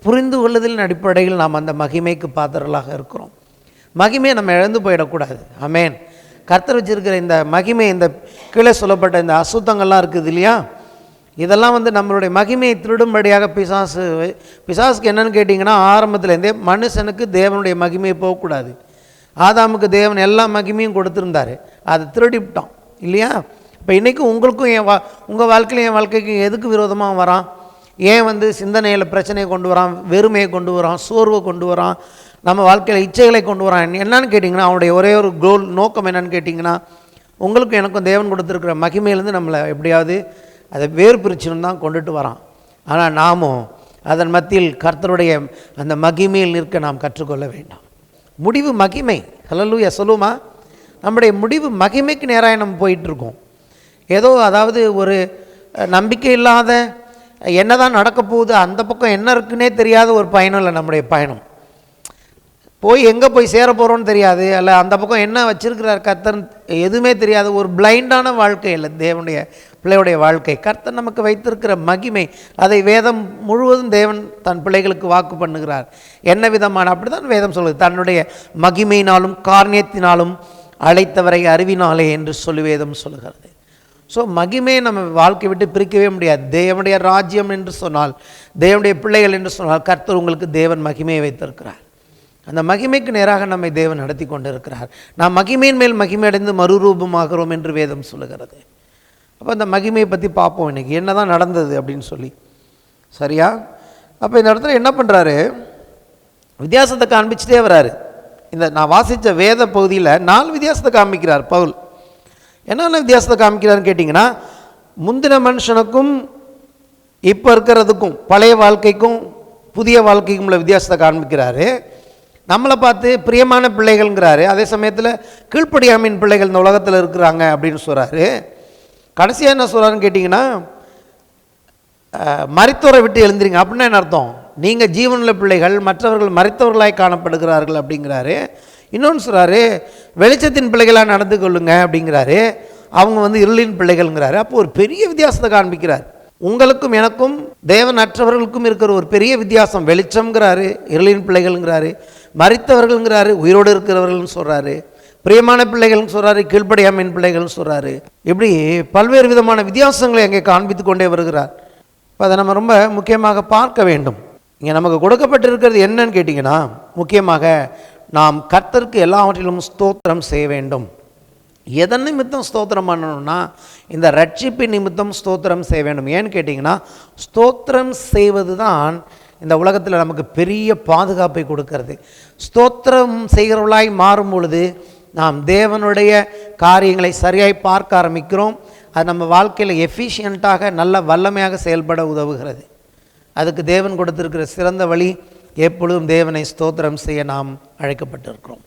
புரிந்து கொள்ளுதலின் அடிப்படையில் நாம் அந்த மகிமைக்கு பாத்திரர்களாக இருக்கிறோம். மகிமையை நம்ம இழந்து போயிடக்கூடாது. ஆமென். கர்த்தர் வச்சுருக்கிற இந்த மகிமை, இந்த கீழே சொல்லப்பட்ட இந்த அசுத்தங்கள்லாம் இருக்குது இல்லையா, இதெல்லாம் நம்மளுடைய மகிமையை திருடும்படியாக பிசாசுக்கு என்னன்னு கேட்டிங்கன்னா, ஆரம்பத்துலேருந்தே மனுஷனுக்கு தேவனுடைய மகிமையை போகக்கூடாது. ஆதாமுக்கு தேவன் எல்லா மகிமையும் கொடுத்துருந்தார், அதை திருடிவிட்டோம் இல்லையா. இப்போ இன்றைக்கும் உங்களுக்கும் உங்கள் வாழ்க்கையிலும் என் வாழ்க்கைக்கும் எதுக்கு விரோதமாக வரான்? ஏன் சிந்தனையில் பிரச்சனையை கொண்டு வரான், வெறுமையை கொண்டு வரான், சோர்வை கொண்டு வரான், நம்ம வாழ்க்கையில் இச்சைகளை கொண்டு வரான்? என்னன்னு கேட்டிங்கன்னா, அவனுடைய ஒரே ஒரு கோல், நோக்கம் என்னன்னு கேட்டிங்கன்னா, உங்களுக்கும் எனக்கும் தேவன் கொடுத்துருக்கிற மகிமையிலேருந்து நம்மளை எப்படியாவது அதை வேறு பிரிச்சுன்னு தான் கொண்டுட்டு வரான். ஆனால் நாமும் அதன் மத்தியில் கர்த்தருடைய அந்த மகிமையில் நிற்க நாம் கற்றுக்கொள்ள வேண்டாம். முடிவு மகிமை. ஹல்லேலூயா சொல்லுமா? நம்முடைய முடிவு மகிமைக்கு நேராக நம்ம போயிட்டுருக்கோம். ஏதோ அதாவது ஒரு நம்பிக்கை இல்லாத, என்ன தான் நடக்க போகுது, அந்த பக்கம் என்ன இருக்குன்னே தெரியாத ஒரு பயணம் இல்லை நம்முடைய பயணம். எங்கே போய் சேர போகிறோன்னு தெரியாது, அல்ல அந்த பக்கம் என்ன வச்சிருக்கிறார் கர்த்தர் எதுவுமே தெரியாது. ஒரு பிளைண்டான வாழ்க்கை இல்லை தேவனுடைய பிள்ளையுடைய வாழ்க்கை. கர்த்தர் நமக்கு வைத்திருக்கிற மகிமை, அதை வேதம் முழுவதும் தேவன் தன் பிள்ளைகளுக்கு வாக்கு பண்ணுகிறார். என்ன விதமான, அப்படி தான் வேதம் சொல்லுது, தன்னுடைய மகிமையினாலும் காரணியத்தினாலும் அழைத்தவரை அறிவினாலே என்று சொல்லி வேதம் சொல்லுகிறது. ஸோ மகிமையை நம்ம வாழ்க்கை விட்டு பிரிக்கவே முடியாது. தேவனுடைய ராஜ்யம் என்று சொன்னால், தேவனுடைய பிள்ளைகள் என்று சொன்னால், கர்த்தர் உங்களுக்கு தேவன் மகிமையை வைத்திருக்கிறார். அந்த மகிமைக்கு நேராக நம்மை தேவன் நடத்தி கொண்டு இருக்கிறார். நாம் மகிமையின் மேல் மகிமை அடைந்து மறுரூபமாகிறோம் என்று வேதம் சொல்லுகிறது. அப்போ அந்த மகிமையை பற்றி பார்ப்போம் இன்றைக்கி என்ன தான் நடந்தது அப்படின்னு சொல்லி. சரியா? அப்போ இந்த இடத்துல என்ன பண்ணுறாரு, வித்தியாசத்தை காண்பிச்சுட்டே வர்றாரு. இந்த நான் வாசித்த வேத பகுதியில் 4 வித்தியாசத்தை காண்பிக்கிறார் பவுல். என்னென்ன வித்தியாசத்தை காமிக்கிறாருன்னு கேட்டிங்கன்னா, முந்தின மனுஷனுக்கும் இப்போ இருக்கிறதுக்கும், பழைய வாழ்க்கைக்கும் புதிய வாழ்க்கைக்கும் உள்ள வித்தியாசத்தை காண்பிக்கிறாரு. நம்மளை பார்த்து பிரியமான பிள்ளைகள்ங்கிறாரு, அதே சமயத்தில் கீழ்ப்படியாமையின் பிள்ளைகள் இந்த உலகத்தில் இருக்கிறாங்க அப்படின்னு சொல்கிறாரு. கடைசியாக என்ன சொல்கிறாருன்னு கேட்டிங்கன்னா, மரித்தோரை விட்டு எழுந்திரிங்க. அப்படின்னா என்ன அர்த்தம்? நீங்கள் ஜீவனுள்ள பிள்ளைகள், மற்றவர்கள் மரித்தவர்களாய் காணப்படுகிறார்கள் அப்படிங்கிறாரு. இன்னொன்று சொல்கிறாரு, வெளிச்சத்தின் பிள்ளைகளாக நடந்து கொள்ளுங்க அப்படிங்கிறாரு. அவங்க இருளின் பிள்ளைகள்ங்கிறாரு. அப்போ ஒரு பெரிய வித்தியாசத்தை காண்பிக்கிறார். உங்களுக்கும் எனக்கும் தேவனற்றவர்களுக்கும் இருக்கிற ஒரு பெரிய வித்தியாசம். வெளிச்சம்ங்கிறாரு, இருளின் பிள்ளைகள்ங்கிறாரு, மரித்தவர்கள்ங்கிறாரு, உயிரோடு இருக்கிறவர்கள்னு சொல்கிறாரு, பிரியமான பிள்ளைகள்னு சொல்கிறாரு, கீழ்ப்படியாமையின் பிள்ளைகள்னு சொல்கிறாரு. இப்படி பல்வேறு விதமான வித்தியாசங்களை அங்கே காண்பித்து கொண்டே வருகிறார். இப்போ அதை நம்ம ரொம்ப முக்கியமாக பார்க்க வேண்டும். இங்கே நமக்கு கொடுக்கப்பட்டிருக்கிறது என்னன்னு கேட்டிங்கன்னா, முக்கியமாக நாம் கர்த்தருக்கு எல்லாவற்றிலும் ஸ்தோத்திரம் செய்ய வேண்டும். எதன் நிமித்தம் ஸ்தோத்திரம் பண்ணணும்னா, இந்த ரட்சிப்பின் நிமித்தம் ஸ்தோத்திரம் செய்ய வேண்டும். ஏன்னு கேட்டிங்கன்னா, ஸ்தோத்திரம் செய்வது தான் இந்த உலகத்தில் நமக்கு பெரிய பாதுகாப்பை கொடுக்கறது. ஸ்தோத்திரம் செய்கிறவர்களாய் மாறும் பொழுது நாம் தேவனுடைய காரியங்களை சரியாய் பார்க்க ஆரம்பிக்கிறோம். அது நம்ம வாழ்க்கையில் எஃபிஷியண்ட்டாக நல்ல வல்லமையாக செயல்பட உதவுகிறது. அதுக்கு தேவன் கொடுத்திருக்கிற சிறந்த வழி, எப்பொழுதும் தேவனை ஸ்தோத்திரம் செய்ய நாம் அழைக்கப்பட்டிருக்கிறோம்.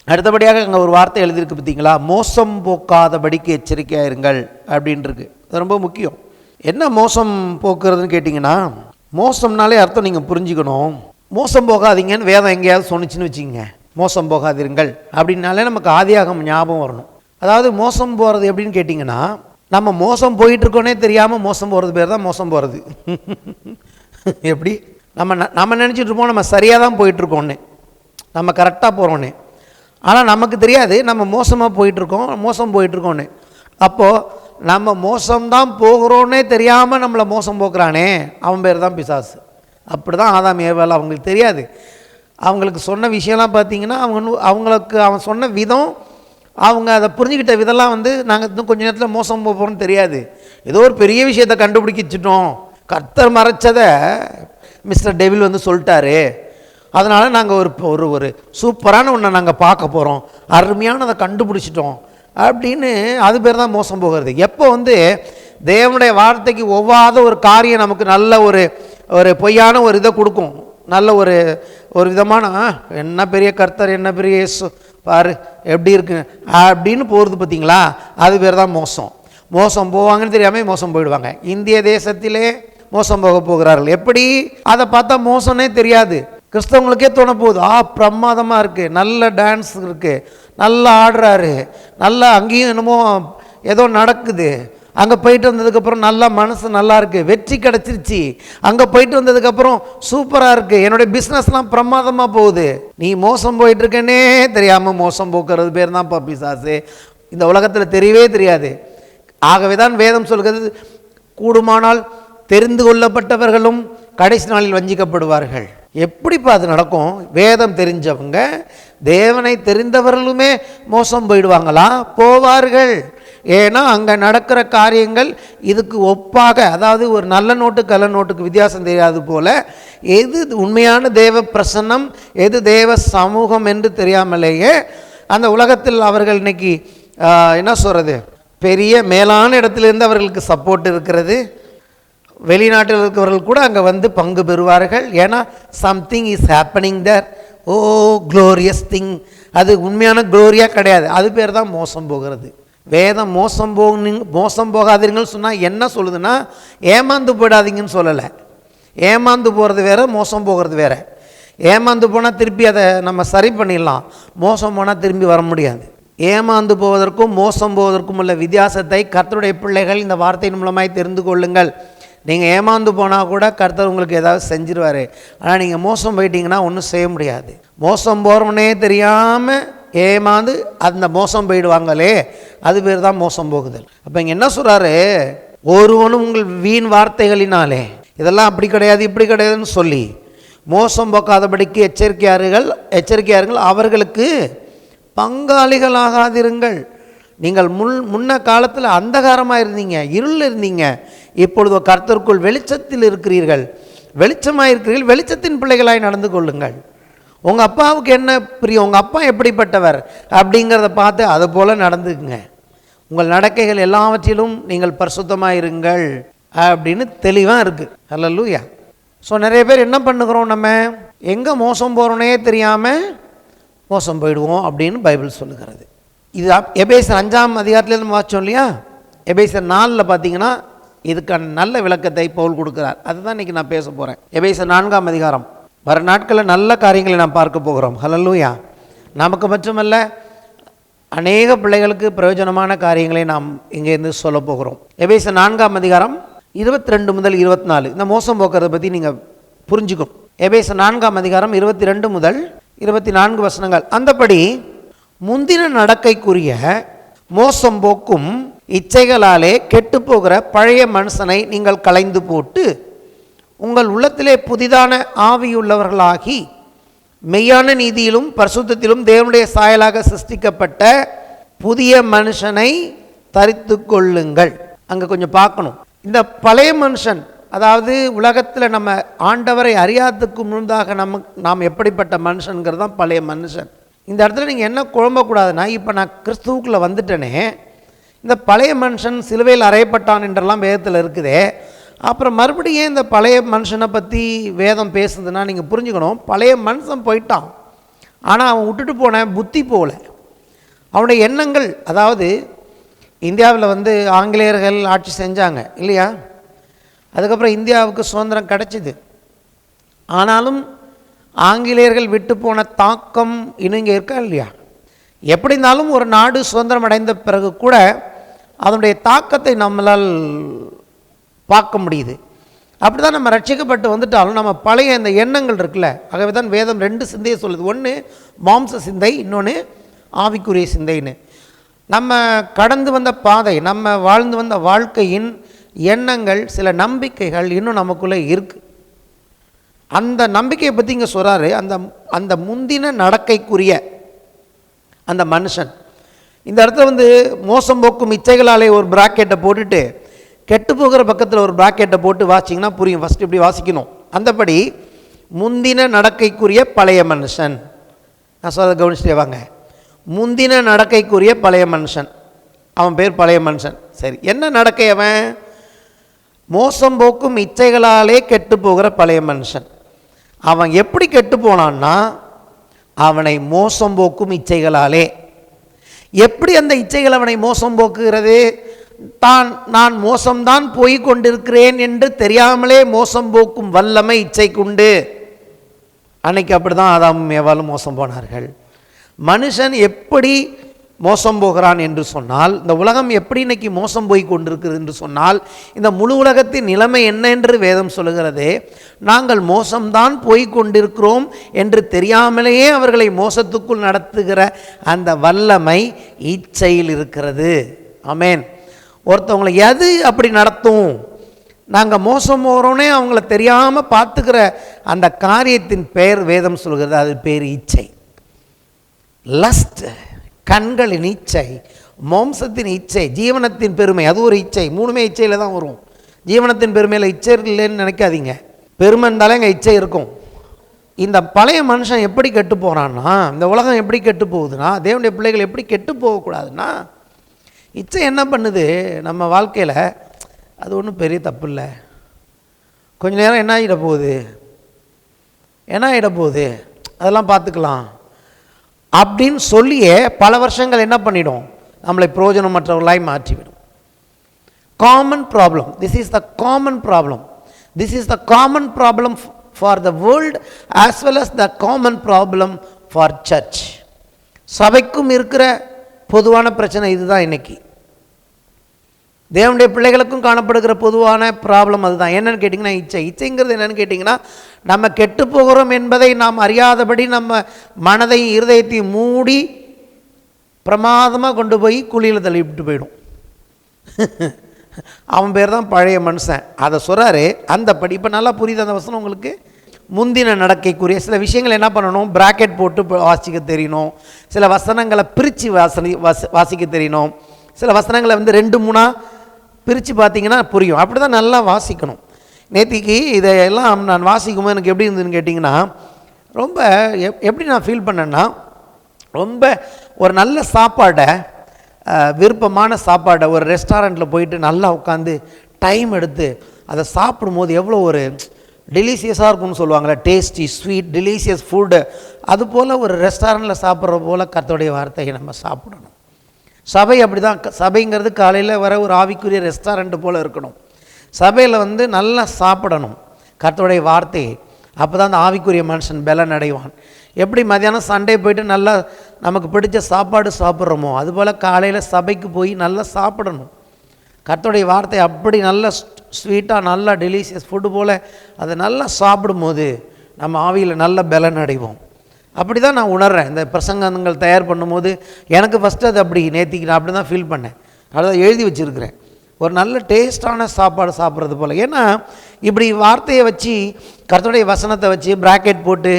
அடுத்தபடியாக அங்கே ஒரு வார்த்தை எழுதியிருக்கு பார்த்தீங்களா, மோசம் போக்காதபடிக்கு எச்சரிக்கையாக இருங்கள் அப்படின்ட்டுருக்கு. அது ரொம்ப முக்கியம். என்ன மோசம் போக்குறதுன்னு கேட்டிங்கன்னா, மோசம்னாலே அர்த்தம் நீங்கள் புரிஞ்சுக்கணும். மோசம் போகாதீங்கன்னு வேதம் எங்கேயாவது சொன்னிச்சுன்னு வச்சுக்கோங்க, மோசம் போகாதீர்கள் அப்படின்னாலே நமக்கு ஆதியாகமம் ஞாபகம் வரணும். அதாவது மோசம் போகிறது எப்படின்னு கேட்டிங்கன்னா, நம்ம மோசம் போயிட்டுருக்கோன்னே தெரியாமல் மோசம் போகிறது பேர் தான் மோசம் போகிறது. எப்படி நம்ம நினச்சிட்டு இருப்போம் நம்ம சரியாக தான் போயிட்டுருக்கோன்னு, நம்ம கரெக்டாக போகிறோன்னே. ஆனால் நமக்கு தெரியாது நம்ம மோசமாக போயிட்டுருக்கோம், மோசம் போயிட்டுருக்கோன்னு. அப்போது நம்ம மோசம்தான் போகிறோன்னே தெரியாமல் நம்மளை மோசம் போக்குறானே, அவன் பேர் தான் பிசாசு. அப்படி தான் ஆதாம் ஏவாள். அவங்களுக்கு தெரியாது. அவங்களுக்கு சொன்ன விஷயம்லாம் பார்த்திங்கன்னா, அவங்களுக்கு அவன் சொன்ன விதம், அவங்க அதை புரிஞ்சுக்கிட்ட விதெல்லாம் நாங்கள் இன்னும் கொஞ்சம் நேரத்தில் மோசம் போகிறோன்னு தெரியாது. ஏதோ ஒரு பெரிய விஷயத்தை கண்டுபிடிச்சிட்டோம், கர்த்தர் மறைச்சதை மிஸ்டர் டெவில் சொல்லிட்டாரு, அதனால் நாங்கள் ஒரு சூப்பரான ஒன்றை நாங்கள் பார்க்க போகிறோம், அருமையானதை கண்டுபிடிச்சிட்டோம் அப்படின்னு, அது பேர் தான் மோசம் போகிறது. எப்போ தேவனுடைய வார்த்தைக்கு ஒவ்வாத ஒரு காரியம் நமக்கு நல்ல ஒரு பொய்யான ஒரு இதை கொடுக்கும், நல்ல ஒரு ஒரு விதமான என்ன பெரிய கர்த்தர், என்ன பெரிய இயேசு பாரு எப்படி இருக்கு அப்படின்னு போகிறது பார்த்தீங்களா, அது பேர் தான் மோசம். மோசம் போவாங்கன்னு தெரியாமல் மோசம் போயிடுவாங்க. இந்திய தேசத்திலே மோசம் போக போகிறார்கள். எப்படி? அதை பார்த்தா மோசம்னே தெரியாது, கிறிஸ்தவங்களுக்கே தோண போகுது, பிரமாதமாக இருக்குது, நல்ல டான்ஸ் இருக்குது, நல்லா ஆடுறாரு, நல்லா அங்கேயும் என்னமோ ஏதோ நடக்குது, அங்கே போயிட்டு வந்ததுக்கப்புறம் நல்லா மனசு நல்லா இருக்குது, வெற்றி கிடச்சிருச்சு, அங்கே போயிட்டு வந்ததுக்கப்புறம் சூப்பராக இருக்குது, என்னுடைய பிஸ்னஸ்லாம் பிரமாதமாக போகுது. நீ மோசம் போயிட்டுருக்கேன்னே தெரியாமல் மோசம் போக்குறது பேர் தான் பிசாசு. இந்த உலகத்தில் தெரியவே தெரியாது. ஆகவே தான் வேதம் சொல்கிறது, கூடுமானால் தெரிந்து கொள்ளப்பட்டவர்களும் கடைசி நாளில் வஞ்சிக்கப்படுவார்கள். எப்படிப்பா அது நடக்கும்? வேதம் தெரிஞ்சவங்க, தேவனை தெரிந்தவர்களுமே மோசம் போயிடுவாங்களா? போவார்கள். ஏன்னா அங்கே நடக்கிற காரியங்கள் இதுக்கு ஒப்பாக, அதாவது ஒரு நல்ல நோட்டு கள்ள நோட்டுக்கு வித்தியாசம் தெரியாது போல, எது உண்மையான தேவ பிரசன்னம், எது தேவ சமூகம் என்று தெரியாமலேயே அந்த உலகத்தில் அவர்கள் இன்னைக்கு என்ன சொல்கிறது, பெரிய மேலான இடத்துலேருந்து அவர்களுக்கு சப்போர்ட் இருக்கிறது. வெளிநாட்டில் இருக்கிறவர்கள் கூட அங்கே வந்து பங்கு பெறுவார்கள். ஏன்னா something is happening there. Oh glorious thing. அது உண்மையான க்ளோரியாக கிடையாது, அது பேர் தான் மோசம் போகிறது. வேதம் மோசம் போகாதீங்கன்னு சொன்னால் என்ன சொல்லுதுன்னா, ஏமாந்து போயிடாதீங்கன்னு சொல்லலை. ஏமாந்து போகிறது வேறு, மோசம் போகிறது வேறு. ஏமாந்து போனால் திருப்பி அதை நம்ம சரி பண்ணிடலாம், மோசம் போனால் திரும்பி வர முடியாது. ஏமாந்து போவதற்கும் மோசம் போவதற்கும் உள்ள வித்தியாசத்தை கர்த்தருடைய பிள்ளைகள் இந்த வார்த்தையின் மூலமாய் தெரிந்து கொள்ளுங்கள். நீங்கள் ஏமாந்து போனால் கூட கர்த்தர் உங்களுக்கு ஏதாவது செஞ்சிருவார். ஆனால் நீங்கள் மோசம் போயிட்டீங்கன்னா ஒன்றும் செய்ய முடியாது. மோசம் போகிறவனே தெரியாமல் ஏமாந்து அந்த மோசம் போயிடுவாங்களே, அது பேர் தான் மோசம் போகுதல். அப்போ இங்கே என்ன சொல்கிறாரு, ஒருவனும் உங்கள் வீண் வார்த்தைகளினாலே இதெல்லாம் அப்படி கிடையாது இப்படி கிடையாதுன்னு சொல்லி மோசம் போக்காதபடிக்கு எச்சரிக்கையார்கள், அவர்களுக்கு பங்காளிகள் ஆகாதிருங்கள். நீங்கள் முன்ன காலத்தில் அந்தகாரமாக இருந்தீங்க, இருள் இருந்தீங்க, இப்பொழுது கர்த்தருக்குள் வெளிச்சத்தில் இருக்கிறீர்கள், வெளிச்சமாக இருக்கிறீர்கள், வெளிச்சத்தின் பிள்ளைகளாய் நடந்து கொள்ளுங்கள். உங்கள் அப்பாவுக்கு என்ன பிரியம், உங்கள் அப்பா எப்படிப்பட்டவர் அப்படிங்கிறத பார்த்து அது போல் நடந்துக்குங்க. உங்கள் நடக்கைகள் எல்லாவற்றிலும் நீங்கள் பரிசுத்தமாக இருங்கள் அப்படின்னு தெளிவாக இருக்குது. அல்லேலூயா. ஸோ நிறைய பேர் என்ன பண்ணுகிறோம், நம்ம எங்கே மோசம் போகிறோன்னே தெரியாமல் மோசம் போயிடுவோம் அப்படின்னு பைபிள் சொல்லுகிறது. இது எபேசர் 5ஆம் அதிகாரத்தில் நம்ம வாச்சோம் இல்லையா. எபேசர் 4 பார்த்தீங்கன்னா இதுக்கான நல்ல விளக்கத்தை பவுல் கொடுக்குறார். அதுதான் இன்றைக்கி நான் பேச போகிறேன். எபேசர் 4ஆம் அதிகாரம். வர நாட்களில் நல்ல காரியங்களை நாம் பார்க்க போகிறோம். ஹல்லேலூயா. நமக்கு மட்டுமல்ல, அநேக பிள்ளைகளுக்கு பிரயோஜனமான காரியங்களை நாம் இங்கேருந்து சொல்ல போகிறோம். எபேசர் 4ஆம் அதிகாரம் 22 முதல் 24 இந்த மோசம் போக்குறதை பற்றி நீங்கள் புரிஞ்சுக்கணும். எபேசர் 4ஆம் அதிகாரம் 22 முதல் 24 வசனங்கள். அந்தபடி முந்தின நடக்கைக்குரிய மோசம் போக்கும் இச்சைகளாலே கெட்டுப்போகிற பழைய மனுஷனை நீங்கள் களைந்து போட்டு உங்கள் உள்ளத்திலே புதிதான ஆவியுள்ளவர்களாகி மெய்யான நீதியிலும் பரிசுத்தத்திலும் தேவனுடைய சாயலாக சிருஷ்டிக்கப்பட்ட புதிய மனுஷனை தரித்து கொள்ளுங்கள். அங்கே கொஞ்சம் பார்க்கணும். இந்த பழைய மனுஷன், அதாவது உலகத்தில் நம்ம ஆண்டவரை அறியாததுக்கு முன்னதாக நாம் எப்படிப்பட்ட மனுஷனுங்கிறது தான் பழைய மனுஷன். இந்த இடத்துல நீங்கள் என்ன குழம்பக்கூடாதுன்னா, இப்போ நான் கிறிஸ்துவுக்குள்ளே வந்துட்டேனே, இந்த பழைய மனுஷன் சிலுவையில் அறையப்பட்டான் என்றெல்லாம் வேதத்தில் இருக்குதே, அப்புறம் மறுபடியும் இந்த பழைய மனுஷனை பற்றி வேதம் பேசுதுன்னா நீங்கள் புரிஞ்சுக்கணும், பழைய மனுஷன் போயிட்டான், ஆனால் அவன் விட்டுட்டு போன புத்தி போகல, அவனுடைய எண்ணங்கள். அதாவது இந்தியாவில் வந்து ஆங்கிலேயர்கள் ஆட்சி செஞ்சாங்க இல்லையா, அதுக்கப்புறம் இந்தியாவுக்கு சுதந்திரம் கிடச்சிது. ஆனாலும் ஆங்கிலேயர்கள் விட்டு போன தாக்கம் இன்னும் இங்கே இருக்கா இல்லையா? எப்படி இருந்தாலும் ஒரு நாடு சுதந்திரம் அடைந்த பிறகு கூட அதனுடைய தாக்கத்தை நம்மளால் பார்க்க முடியுது. அப்படி தான் நம்ம ரட்சிக்கப்பட்டு வந்துட்டாலும் நம்ம பழைய இந்த எண்ணங்கள் இருக்குல்ல. ஆகவே தான் வேதம் 2 சிந்தையை சொல்லுது. ஒன்று மாம்ச சிந்தை, இன்னொன்று ஆவிக்குரிய சிந்தைன்னு. நம்ம கடந்து வந்த பாதை, நம்ம வாழ்ந்து வந்த வாழ்க்கையின் எண்ணங்கள், சில நம்பிக்கைகள் இன்னும் நமக்குள்ளே இருக்குது. அந்த நம்பிக்கையை பற்றி இங்கே சொல்கிறாரு. அந்த முந்தின நடக்கைக்குரிய அந்த மனுஷன், இந்த இடத்துல வந்து மோசம் போக்கும் இச்சைகளாலே ஒரு பிராக்கெட்டை போட்டுட்டு கெட்டு போகிற பக்கத்தில் ஒரு பிராக்கெட்டை போட்டு வாசிங்கன்னா புரியும். ஃபஸ்ட்டு இப்படி வாசிக்கணும். அந்தபடி முந்தின நடக்கைக்குரிய பழைய மனுஷன். நான் சொல்ல கவனிச்சுட்டே வாங்க. முந்தின நடக்கைக்குரிய பழைய மனுஷன், அவன் பேர் பழைய மனுஷன். சரி, என்ன நடக்கை அவன்? மோசம் போக்கும் இச்சைகளாலே கெட்டு போகிற பழைய மனுஷன். அவன் எப்படி கெட்டு போனான்னா அவனை மோசம் போக்கும் இச்சைகளாலே. எப்படி அந்த இச்சைகள் அவனை மோசம் போக்குகிறது? நான் மோசம்தான் போய் கொண்டிருக்கிறேன் என்று தெரியாமலே மோசம் போக்கும் வல்லமை இச்சைக்குண்டு. அன்னைக்கு அப்படிதான் ஆதாமும் ஏவாளும் மோசம் போனார்கள். மனுஷன் எப்படி மோசம் போகிறான் என்று சொன்னால், இந்த உலகம் எப்படி இன்னைக்கு மோசம் போய் கொண்டிருக்கிறது என்று சொன்னால், இந்த முழு உலகத்தின் நிலைமை என்ன என்று வேதம் சொல்லுகிறதே, நாங்கள் மோசம்தான் போய் கொண்டிருக்கிறோம் என்று தெரியாமலேயே அவர்களை மோசத்துக்குள் நடத்துகிற அந்த வல்லமை இச்சையில் இருக்கிறது. ஆமென். ஒருத்தவங்களை எது அப்படி நடத்தும்? நாங்கள் மோசம் போகிறோன்னே அவங்கள தெரியாமல் பார்த்துக்கிற அந்த காரியத்தின் பெயர் வேதம் சொல்கிறது, அது பேர் இச்சை. லஸ்ட், கண்களின் இச்சை, மாம்சத்தின் இச்சை, ஜீவனத்தின் பெருமை, அது ஒரு இச்சை. மூணுமே இச்சையில் தான் வரும். ஜீவனத்தின் பெருமையில் இச்சை இல்லைன்னு நினைக்காதீங்க. பெருமை இருந்தாலே அங்கே இச்சை இருக்கும். இந்த பழைய மனுஷன் எப்படி கெட்டு போகிறான்னா, இந்த உலகம் எப்படி கெட்டு போகுதுன்னா, தேவனுடைய பிள்ளைகள் எப்படி கெட்டு போகக்கூடாதுன்னா, இச்சை என்ன பண்ணுது நம்ம வாழ்க்கையில்? அது ஒன்றும் பெரிய தப்பு இல்லை. கொஞ்ச நேரம் என்ன ஆகிட போகுது அதெல்லாம் பார்த்துக்கலாம் அப்படின்னு சொல்லியே பல வருஷங்கள் என்ன பண்ணிடும்? நம்மளை பிரயோஜனமற்றவர்களாய் மாற்றிவிடும். Common problem. This is the common problem. This is the common problem for the world as well as the common problem for church. சபைக்கும் இருக்கிற பொதுவான பிரச்சனை இதுதான். இன்னைக்கு தேவனுடைய பிள்ளைகளுக்கும் காணப்படுகிற பொதுவான ப்ராப்ளம் அதுதான். என்னென்னு கேட்டிங்கன்னா இச்சைங்கிறது என்னென்னு கேட்டிங்கன்னா, நம்ம கெட்டு போகிறோம் என்பதை நாம் அறியாதபடி நம்ம மனதையும் இருதயத்தையும் மூடி பிரமாதமாக கொண்டு போய் குழியில் தள்ளிவிட்டு போயிடும். அவன் பேர் தான் பழைய மனுஷன். அதை சொல்கிறாரு அந்த படி. இப்போ நல்லா புரியுது அந்த வசனம் உங்களுக்கு? முந்தின நடக்கைக்குரிய சில விஷயங்கள் என்ன பண்ணணும்? பிராக்கெட் போட்டு வாசிக்க தெரியணும். சில வசனங்களை பிரித்து வாசிக்க தெரியணும். சில வசனங்களை 2-3 பிரித்து பார்த்தீங்கன்னா புரியும். அப்படி தான் நல்லா வாசிக்கணும். நேத்திக்கு இதையெல்லாம் நான் வாசிக்கும்போது எனக்கு எப்படி இருந்ததுன்னு கேட்டிங்கன்னா, ரொம்ப எப்படி நான் ஃபீல் பண்ணேன்னா, ரொம்ப ஒரு நல்ல சாப்பாடை, விருப்பமான சாப்பாடை ஒரு ரெஸ்டாரண்ட்டில் போயிட்டு நல்லா உட்காந்து டைம் எடுத்து அதை சாப்பிடும்போது எவ்வளோ ஒரு டெலிஷியஸாக இருக்கும்னு சொல்லுவாங்களே, டேஸ்டி ஸ்வீட் டெலிஷியஸ் ஃபுட்டு, அதுபோல் ஒரு ரெஸ்டாரண்ட்டில் சாப்பிட்ற போல் கர்த்தருடைய வார்த்தையை நம்ம சாப்பிடணும். சபை அப்படி தான். சபைங்கிறது காலையில் வர ஒரு ஆவிக்குரிய ரெஸ்டாரண்ட்டு போல் இருக்கணும். சபையில் நல்லா சாப்பிடணும் கர்த்தருடைய வார்த்தையை. அப்போ தான் அந்த ஆவிக்குரிய மனுஷன் பலன் அடைவான். எப்படி மத்தியானம் சண்டே போயிட்டு நல்லா நமக்கு பிடிச்ச சாப்பாடு சாப்பிட்றோமோ, அதுபோல் காலையில் சபைக்கு போய் நல்லா சாப்பிடணும். கர்த்தருடைய வார்த்தை அப்படி நல்ல ஸ்வீட்டாக நல்லா டெலிஷியஸ் ஃபுட்டு போல் அதை நல்லா சாப்பிடும்போது நம்ம ஆவியில் நல்ல பலன் அடைவோம். அப்படி தான் நான் உணர்கிறேன். இந்த பிரசங்கங்கள் தயார் பண்ணும்போது எனக்கு ஃபஸ்ட்டு அது அப்படி நேத்திக்கு நான் அப்படி தான் ஃபீல் பண்ணேன். அதான் எழுதி வச்சுருக்கிறேன், ஒரு நல்ல டேஸ்டான சாப்பாடு சாப்பிட்றது போல். ஏன்னா இப்படி வார்த்தையை வச்சு கர்த்தருடைய வசனத்தை வச்சு பிராக்கெட் போட்டு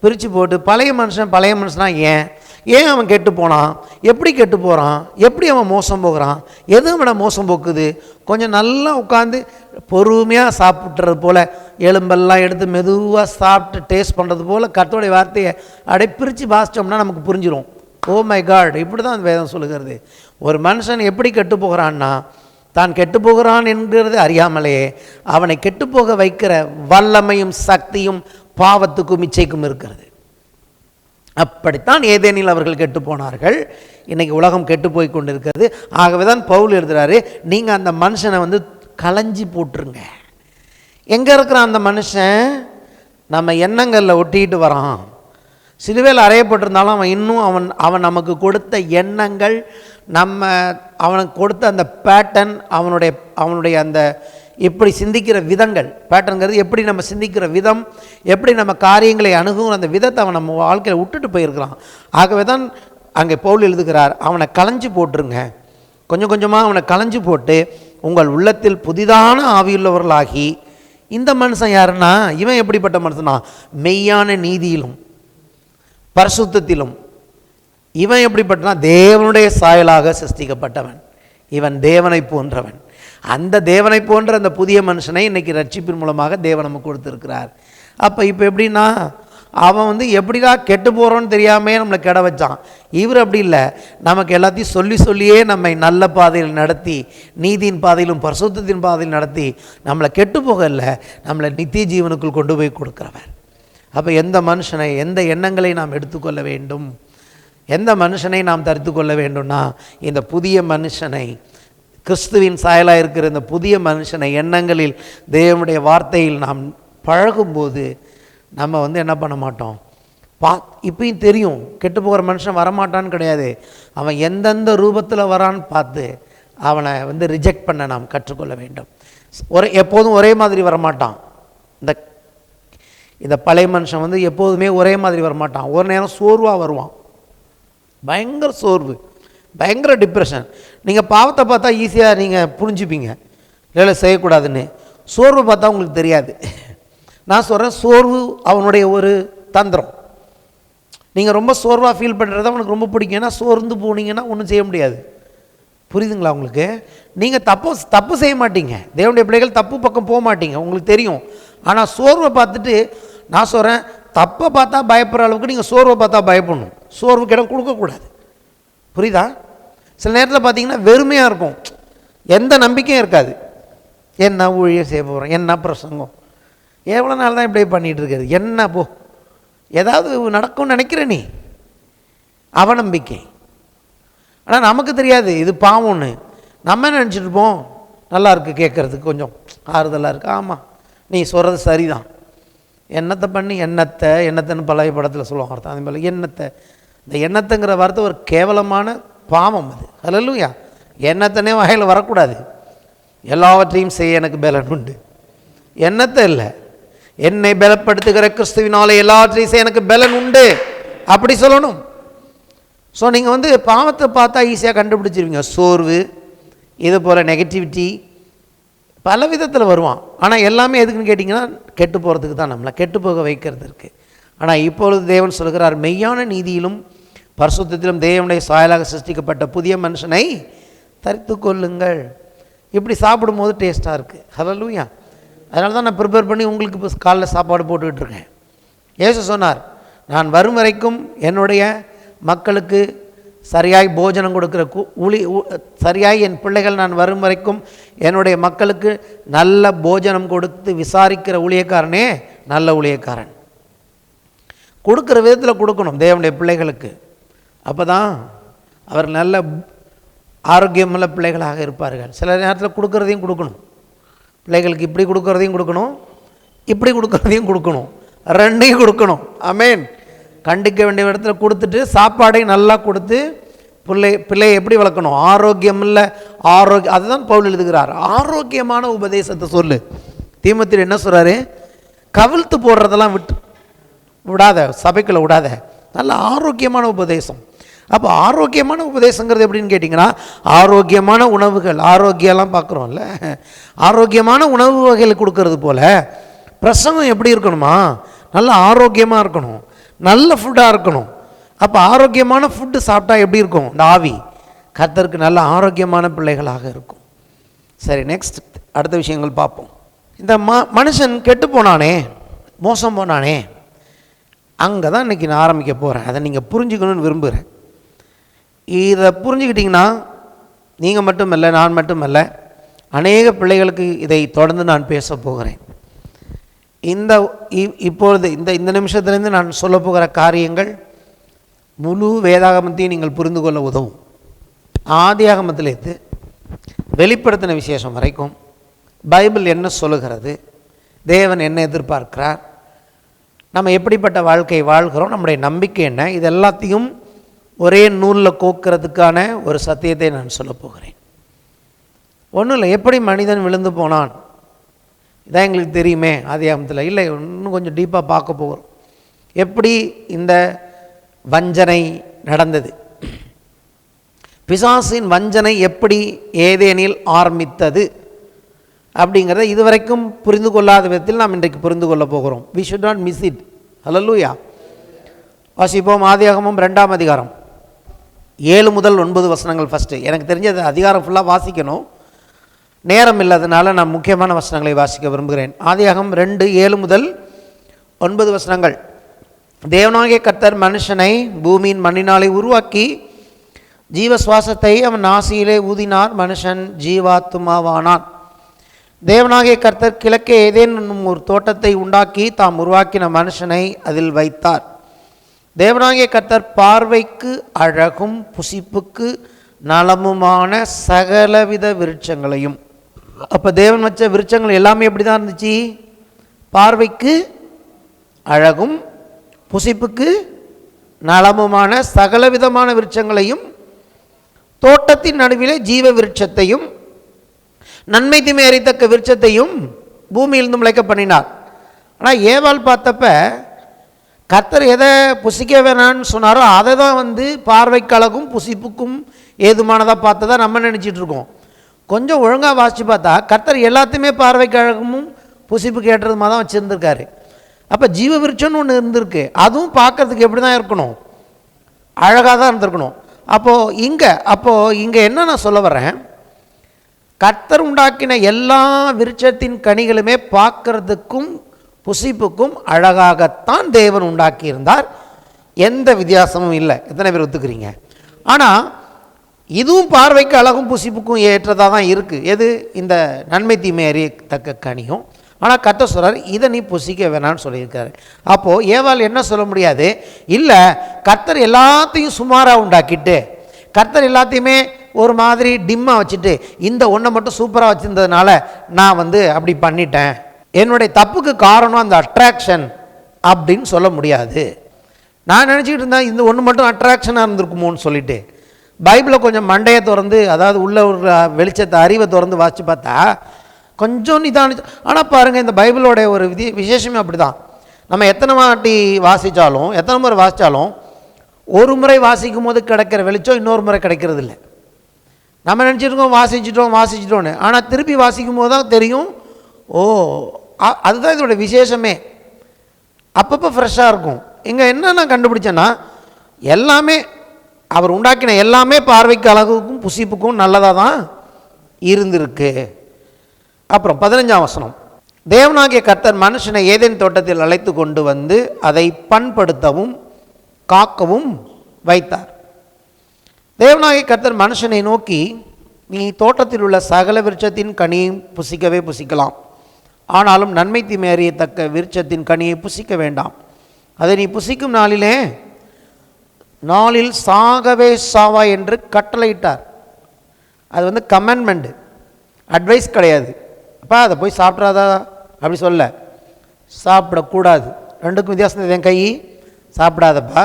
பிரித்து போட்டு பழைய மனுஷனா ஏன் அவன் கெட்டு போனான், எப்படி கெட்டு போகிறான், எப்படி அவன் மோசம் போகிறான், எது அவனை மோசம் போக்குது, கொஞ்சம் நல்லா உட்காந்து பொறுமையாக சாப்பிட்றது போல், எலும்பெல்லாம் எடுத்து மெதுவாக சாப்பிட்டு டேஸ்ட் பண்ணுறது போல் கர்த்தருடைய வார்த்தையை அப்படியே பிரித்து வாசித்தோம்னா நமக்கு புரிஞ்சிடும். ஓ மை காட், இப்படி தான் வேதம் சொல்லுகிறது. ஒரு மனுஷன் எப்படி கெட்டு போகிறான்னா, தான் கெட்டு போகிறான் என்கிறது அறியாமலே அவனை கெட்டுப்போக வைக்கிற வல்லமையும் சக்தியும் பாவத்துக்கும் இச்சைக்கும் இருக்கிறது. அப்படித்தான் ஏதேனில் அவர்கள் கெட்டு போனார்கள். இன்றைக்கி உலகம் கெட்டு போய் கொண்டிருக்கிறது. ஆகவே தான் பவுல் எழுதுகிறாரு, நீங்கள் அந்த மனுஷனை களைஞ்சி போட்டுருங்க. எங்கே இருக்கிறான் அந்த மனுஷன்? நம்ம எண்ணங்களில் ஒட்டிக்கிட்டு வரான். சிலுவையில் அறையப்பட்டிருந்தாலும் அவன் இன்னும் அவன் நமக்கு கொடுத்த எண்ணங்கள், அவனுக்கு கொடுத்த அந்த பேட்டர்ன், அவனுடைய அந்த எப்படி சிந்திக்கிற விதங்கள், பேட்டர்ன்கிறது எப்படி நம்ம சிந்திக்கிற விதம், எப்படி நம்ம காரியங்களை அணுகுங்கிற அந்த விதத்தை அவன் நம்ம வாழ்க்கையில் விட்டுட்டு போயிருக்கிறான். ஆகவே தான் அங்கே பவுல் எழுதுகிறார், அவனை களைஞ்சி போட்டுருங்க. கொஞ்சம் கொஞ்சமாக அவனை களைஞ்சி போட்டு உங்கள் உள்ளத்தில் புதிதான ஆவியுள்ளவர்களாகி. இந்த மனுஷன் யாருன்னா, இவன் எப்படிப்பட்ட மனுஷனா? மெய்யான நீதியிலும் பரிசுத்தத்திலும். இவன் எப்படிப்பட்டனா? தேவனுடைய சாயலாக சிருஷ்டிக்கப்பட்டவன். இவன் தேவனை போன்றவன். அந்த தேவனை போன்ற அந்த புதிய மனுஷனை இன்றைக்கி ரட்சிப்பின் மூலமாக தேவன் நமக்கு கொடுத்துருக்கிறார். அப்போ இப்போ எப்படின்னா, அவன் எப்படிடா கெட்டு போகிறோன்னு தெரியாமே நம்மளை கெட வச்சான். இவர் அப்படி இல்லை, நமக்கு எல்லாத்தையும் சொல்லியே நம்மை நல்ல பாதையில் நடத்தி, நீதியின் பாதையிலும் பரிசுத்தத்தின் பாதையில் நடத்தி நம்மளை கெட்டு போக இல்லை, நம்மளை நித்திய ஜீவனுக்குள் கொண்டு போய் கொடுக்குறவர். அப்போ எந்த மனுஷனை, எந்த எண்ணங்களை நாம் எடுத்துக்கொள்ள வேண்டும், எந்த மனுஷனை நாம் தரித்து கொள்ள வேண்டும்னா இந்த புதிய மனுஷனை, கிறிஸ்துவின் சாயலாக இருக்கிற இந்த புதிய மனுஷனை எண்ணங்களில் தேவனுடைய வார்த்தையில் நாம் பழகும்போது நம்ம என்ன பண்ண மாட்டோம், இப்பயும் தெரியும் கெட்டு போகிற மனுஷன் வரமாட்டான்னு கிடையாது. அவன் எந்தெந்த ரூபத்தில் வரான்னு பார்த்து அவனை ரிஜெக்ட் பண்ண நாம் கற்றுக்கொள்ள வேண்டும். எப்போதும் ஒரே மாதிரி வரமாட்டான். இந்த பழைய மனுஷன் எப்போதுமே ஒரே மாதிரி வரமாட்டான். ஒரு நேரம் சோர்வாக வருவான், பயங்கர சோர்வு, பயங்கர டிப்ரெஷன். நீங்கள் பாவத்தை பார்த்தா ஈஸியாக நீங்கள் புரிஞ்சுப்பீங்க, இல்லை செய்யக்கூடாதுன்னு. சோர்வு பார்த்தா உங்களுக்கு தெரியாது. நான் சொல்கிறேன், சோர்வு அவனுடைய ஒரு தந்திரம். நீங்கள் ரொம்ப சோர்வாக ஃபீல் பண்ணுறது அவனுக்கு ரொம்ப பிடிக்கும். ஏன்னா சோர்ந்து போனீங்கன்னா ஒன்றும் செய்ய முடியாது. புரியுதுங்களா உங்களுக்கு? நீங்கள் தப்பு செய்ய மாட்டீங்க, தேவனுடைய பிள்ளைகள் தப்பு பக்கம் போக மாட்டீங்க, உங்களுக்கு தெரியும். ஆனால் சோர்வை பார்த்துட்டு நான் சொல்கிறேன், தப்பை பார்த்தா பயப்படுற அளவுக்கு நீங்கள் சோர்வை பார்த்தா பயப்படணும். சோர்வுக்கு இடம் கொடுக்கக்கூடாது. புரியுதா? சில நேரத்தில் பார்த்தீங்கன்னா வெறுமையாக இருக்கும், எந்த நம்பிக்கையும் இருக்காது. என்ன ஊழியம் செய்ய போகிறோம், என்ன பிரசங்கம், எவ்வளோ நாள் தான் இப்படியே பண்ணிகிட்டு இருக்கிறது, என்ன போ ஏதாவது நடக்கும்னு நினைக்கிற நீ அவநம்பிக்கை. ஆனால் நமக்கு தெரியாது இது பாவம்னு. நம்ம என்ன நினச்சிட்ருப்போம், நல்லா இருக்குது கேட்குறதுக்கு, கொஞ்சம் ஆறுதலாக இருக்குது. ஆமாம், நீ சொல்கிறது சரிதான். எண்ணத்தை பண்ணி எண்ணத்தைன்னு பழைய படத்தில் சொல்லுவாங்க அர்த்தம். அதே மாதிரி இந்த எண்ணத்தைங்கிற வார்த்தை ஒரு கேவலமான பாவம். அது ஹல்லேலூயா. எண்ணத்தனே வாயில் வரக்கூடாது. எல்லாவற்றையும் செய்ய எனக்கு பலன் உண்டு, எண்ணத்தை இல்லை, என்னை பலப்படுத்துகிற கிறிஸ்துவினாலே எல்லாவற்றையும் செய்ய எனக்கு பலன் உண்டு, அப்படி சொல்லணும். ஸோ நீங்கள் பாவத்தை பார்த்தா ஈஸியாக கண்டுபிடிச்சிருவீங்க. சோர்வு, இது போல் நெகட்டிவிட்டி பல விதத்தில் வருவான். ஆனால் எல்லாமே எதுக்குன்னு கேட்டிங்கன்னா கெட்டு போகிறதுக்கு தான், நம்மளை கெட்டு போக வைக்கிறதுக்கு. ஆனால் இப்பொழுது தேவன் சொல்கிறார், மெய்யான நீதியிலும் பரிசுத்தத்திலும் தேவனுடைய சாயலாக சிருஷ்டிக்கப்பட்ட புதிய மனுஷனை தரித்து கொள்ளுங்கள். இப்படி சாப்பிடும்போது டேஸ்ட்டாக இருக்குது. ஹல்லேலூயா. அதனால தான் நான் ப்ரிப்பேர் பண்ணி உங்களுக்கு இப்போ காலைல சாப்பாடு போட்டுக்கிட்டு இருக்கேன். இயேசு சொன்னார், நான் வரும் வரைக்கும் என்னுடைய மக்களுக்கு சரியாய் போஜனம் கொடுக்குற சரியாய் என் பிள்ளைகள் நான் வரும் வரைக்கும் என்னுடைய மக்களுக்கு நல்ல போஜனம் கொடுத்து விசாரிக்கிற ஊழியக்காரனே நல்ல ஊழியக்காரன். கொடுக்குற விதத்தில் கொடுக்கணும் தேவனுடைய பிள்ளைகளுக்கு. அப்போ தான் அவர் நல்ல ஆரோக்கியமுள்ள பிள்ளைகளாக இருப்பார்கள். சில நேரத்தில் கொடுக்குறதையும் கொடுக்கணும், பிள்ளைகளுக்கு இப்படி கொடுக்குறதையும் கொடுக்கணும், இப்படி கொடுக்குறதையும் கொடுக்கணும், ரெண்டையும் கொடுக்கணும். ஆமென். கண்டிக்க வேண்டிய இடத்துல கொடுத்துட்டு சாப்பாடையும் நல்லா கொடுத்து பிள்ளையை எப்படி வளர்க்கணும், ஆரோக்கியம் இல்லை அதுதான் பவுல் எழுதுகிறார். ஆரோக்கியமான உபதேசத்தை சொல்லு. தீமோத்தேயுவில் என்ன சொல்கிறாரு, கவிழ்த்து போடுறதெல்லாம் விடாத, சபைக்குள்ள விடாத, நல்ல ஆரோக்கியமான உபதேசம். அப்போ ஆரோக்கியமான உபதேசங்கிறது எப்படின்னு கேட்டிங்கன்னா, ஆரோக்கியமான உணவுகள், ஆரோக்கியம்லாம் பார்க்குறோம்ல, ஆரோக்கியமான உணவு வகைகள் கொடுக்கறது போல் பிரசங்கம் எப்படி இருக்கணுமா, நல்ல ஆரோக்கியமாக இருக்கணும், நல்ல ஃபுட்டாக இருக்கணும். அப்போ ஆரோக்கியமான ஃபுட்டு சாப்பிட்டா எப்படி இருக்கும், இந்த ஆவி கர்த்தருக்கு நல்ல ஆரோக்கியமான பிள்ளைகளாக இருக்கும். சரி, நெக்ஸ்ட் அடுத்த விஷயங்கள் பார்ப்போம். இந்த மனுஷன் கெட்டு போனானே, மோசம் போனானே, அங்கே தான் இன்றைக்கி நான் ஆரம்பிக்க போகிறேன். அதை நீங்கள் புரிஞ்சுக்கணும்னு விரும்புகிறேன். இதை புரிஞ்சுக்கிட்டிங்கன்னா நீங்கள் மட்டும் இல்லை, நான் மட்டும் இல்லை, அநேக பிள்ளைகளுக்கு இதை தொடர்ந்து நான் பேச போகிறேன். இப்பொழுது இந்த நிமிஷத்துலேருந்து நான் சொல்ல போகிற காரியங்கள் முழு வேதாகமத்தையும் நீங்கள் புரிந்து கொள்ள உதவும். ஆதியாகமத்திலேருந்து வெளிப்படுத்தின விசேஷம் வரைக்கும் பைபிள் என்ன சொல்லுகிறது, தேவன் என்ன எதிர்பார்க்கிறார், நம்ம எப்படிப்பட்ட வாழ்க்கை வாழ்கிறோம், நம்முடைய நம்பிக்கை என்ன, இது எல்லாத்தையும் ஒரே நூலில் கோக்கிறதுக்கான ஒரு சத்தியத்தை நான் சொல்ல போகிறேன். ஒன்றும் இல்லை, எப்படி மனிதன் விழுந்து போனான் இதான் எங்களுக்கு தெரியுமே ஆதியாகமத்தில். இல்லை, இன்னும் கொஞ்சம் டீப்பாக பார்க்க போகிறோம். எப்படி இந்த வஞ்சனை நடந்தது, பிசாசின் வஞ்சனை எப்படி ஏதேனில் ஆரம்பித்தது அப்படிங்கிறத இதுவரைக்கும் புரிந்து கொள்ளாத விதத்தில் நாம் இன்றைக்கு புரிந்து கொள்ள போகிறோம். We should not miss it. Hallelujah. வாசிப்போம். ஆதியாகமம் 2ஆம் அதிகாரம் 7 முதல் 9 வசனங்கள். ஃபஸ்ட்டு எனக்கு தெரிஞ்சது அதிகாரம் ஃபுல்லாக வாசிக்கணும், நேரம் இல்லாதனால நான் முக்கியமான வசனங்களை வாசிக்க விரும்புகிறேன். ஆதியாகமம் 2, 7 முதல் 9 வசனங்கள். தேவனாகிய கர்த்தர் மனுஷனை பூமியின் மண்ணினாலே உருவாக்கி ஜீவ சுவாசத்தை அவன் நாசியிலே ஊதினார், மனுஷன் ஜீவாத்துமாவானான். தேவனாகிய கர்த்தர் கிழக்கே ஏதேன் என்னும் ஒரு தோட்டத்தை உண்டாக்கி தாம் உருவாக்கின மனுஷனை அதில் வைத்தார். தேவனாகிய கர்த்தர் பார்வைக்கு அழகும் புசிப்புக்கு நலமுமான சகலவித விருட்சங்களையும். அப்போ தேவன் வச்ச விருட்சங்கள் எல்லாமே எப்படி தான் இருந்துச்சு? பார்வைக்கு அழகும் புசிப்புக்கு நலமுமான சகலவிதமான விருட்சங்களையும், தோட்டத்தின் நடுவிலே ஜீவ விருட்சத்தையும், நன்மை தீமை அறியத்தக்க விருட்சத்தையும் பூமியிலிருந்து முளைக்க பண்ணினார். ஆனால் ஏவாள் பார்த்தப்ப கர்த்தர் எதை புசிக்க வேணான்னு சொன்னாரோ அதை தான் பார்வைக்கு அழகும் புசிப்புக்கும் ஏதுமானதாக பார்த்ததா நம்ம நினச்சிட்டு இருக்கோம். கொஞ்சம் ஒழுங்காக வாசித்து பார்த்தா கர்த்தர் எல்லாத்தையுமே பார்வைக்கு அழகும் புசிப்புக்கு ஏற்றதுமா தான் வச்சுருந்துருக்காரு. அப்போ ஜீவ விருட்சம்னு ஒன்று இருந்திருக்கு, அதுவும் பார்க்கறதுக்கு எப்படி தான் இருக்கணும்? அழகாக தான் இருந்திருக்கணும். அப்போது இங்கே என்ன நான் சொல்ல வர்றேன், கர்த்தர் உண்டாக்கின எல்லா விருட்சத்தின் கனிகளுமே பார்க்கறதுக்கும் புசிப்புக்கும் அழகாகத்தான் தேவன் உண்டாக்கியிருந்தார். எந்த வித்தியாசமும் இல்லை. எத்தனை பேர் ஒத்துக்கிறீங்க? ஆனால் இதுவும் பார்வைக்கு அழகும் புசிப்புக்கும் ஏற்றதாக தான் இருக்குது. எது? இந்த நன்மை தீமை அறியத்தக்க கனியும். ஆனால் கர்த்தர் சொல்கிறார், இதை நீ புசிக்க வேணான்னு சொல்லியிருக்காரு. அப்போது ஏவாள் என்ன சொல்ல முடியாது, இல்லை கர்த்தர் எல்லாத்தையும் சுமாராக உண்டாக்கிட்டு கர்த்தர் எல்லாத்தையுமே ஒரு மாதிரி டிம்மாக வச்சுட்டு இந்த ஒன்றை மட்டும் சூப்பராக வச்சுருந்ததுனால நான் அப்படி பண்ணிட்டேன், என்னுடைய தப்புக்கு காரணம் அந்த அட்ராக்ஷன் அப்படின்னு சொல்ல முடியாது. நான் நினச்சிக்கிட்டு இருந்தேன் இந்த ஒன்று மட்டும் அட்ராக்ஷனாக இருந்திருக்குமோன்னு சொல்லிட்டு பைபிளை கொஞ்சம் மண்டையை திறந்து, அதாவது உள்ள ஒரு வெளிச்சத்தை அறிவை திறந்து வாசித்து பார்த்தா கொஞ்சம் நிதானிச்சு. ஆனால் பாருங்கள், இந்த பைபிளோடைய ஒரு விசேஷமே அப்படி தான். நம்ம எத்தனை வாட்டி வாசித்தாலும் எத்தனை முறை வாசித்தாலும் ஒரு முறை வாசிக்கும் போது கிடைக்கிற வெளிச்சம் இன்னொரு முறை கிடைக்கிறது இல்லை. நம்ம நினச்சிருக்கோம் வாசிச்சிட்டோன்னு, ஆனால் திருப்பி வாசிக்கும் போது தான் தெரியும், ஓ அதுதான் இதோட விசேஷமே. அப்பப்போ ஃப்ரெஷ்ஷாக இருக்கும். இங்கே என்ன நான் கண்டுபிடிச்சேன்னா, எல்லாமே அவர் உண்டாக்கின எல்லாமே பார்வைக்கு அழகுக்கும் புசிப்புக்கும் நல்லதாக தான் இருந்திருக்கு. அப்புறம் 15ஆம் வசனம், தேவனாகிய கர்த்தர் மனுஷனை ஏதேன் தோட்டத்தில் அழைத்து கொண்டு வந்து அதை பண்படுத்தவும் காக்கவும் வைத்தார். தேவனாகிய கர்த்தர் மனுஷனை நோக்கி, நீ தோட்டத்தில் உள்ள சகல விருட்சத்தின் கனியையும் புசிக்கவே புசிக்கலாம், ஆனாலும் நன்மை தீமை அறியத்தக்க விருட்சத்தின் கனியை புசிக்க வேண்டாம். அதை நீ புசிக்கும் நாளில் சாகவே சாவா என்று கட்டளையிட்டார். அது கமெண்ட்மெண்ட், அட்வைஸ் கிடையாது. அப்பா அதை போய் சாப்பிட்றாதா அப்படி சொல்ல, சாப்பிடக்கூடாது. ரெண்டுக்கும் வித்தியாசம் என் கை, சாப்பிடாதப்பா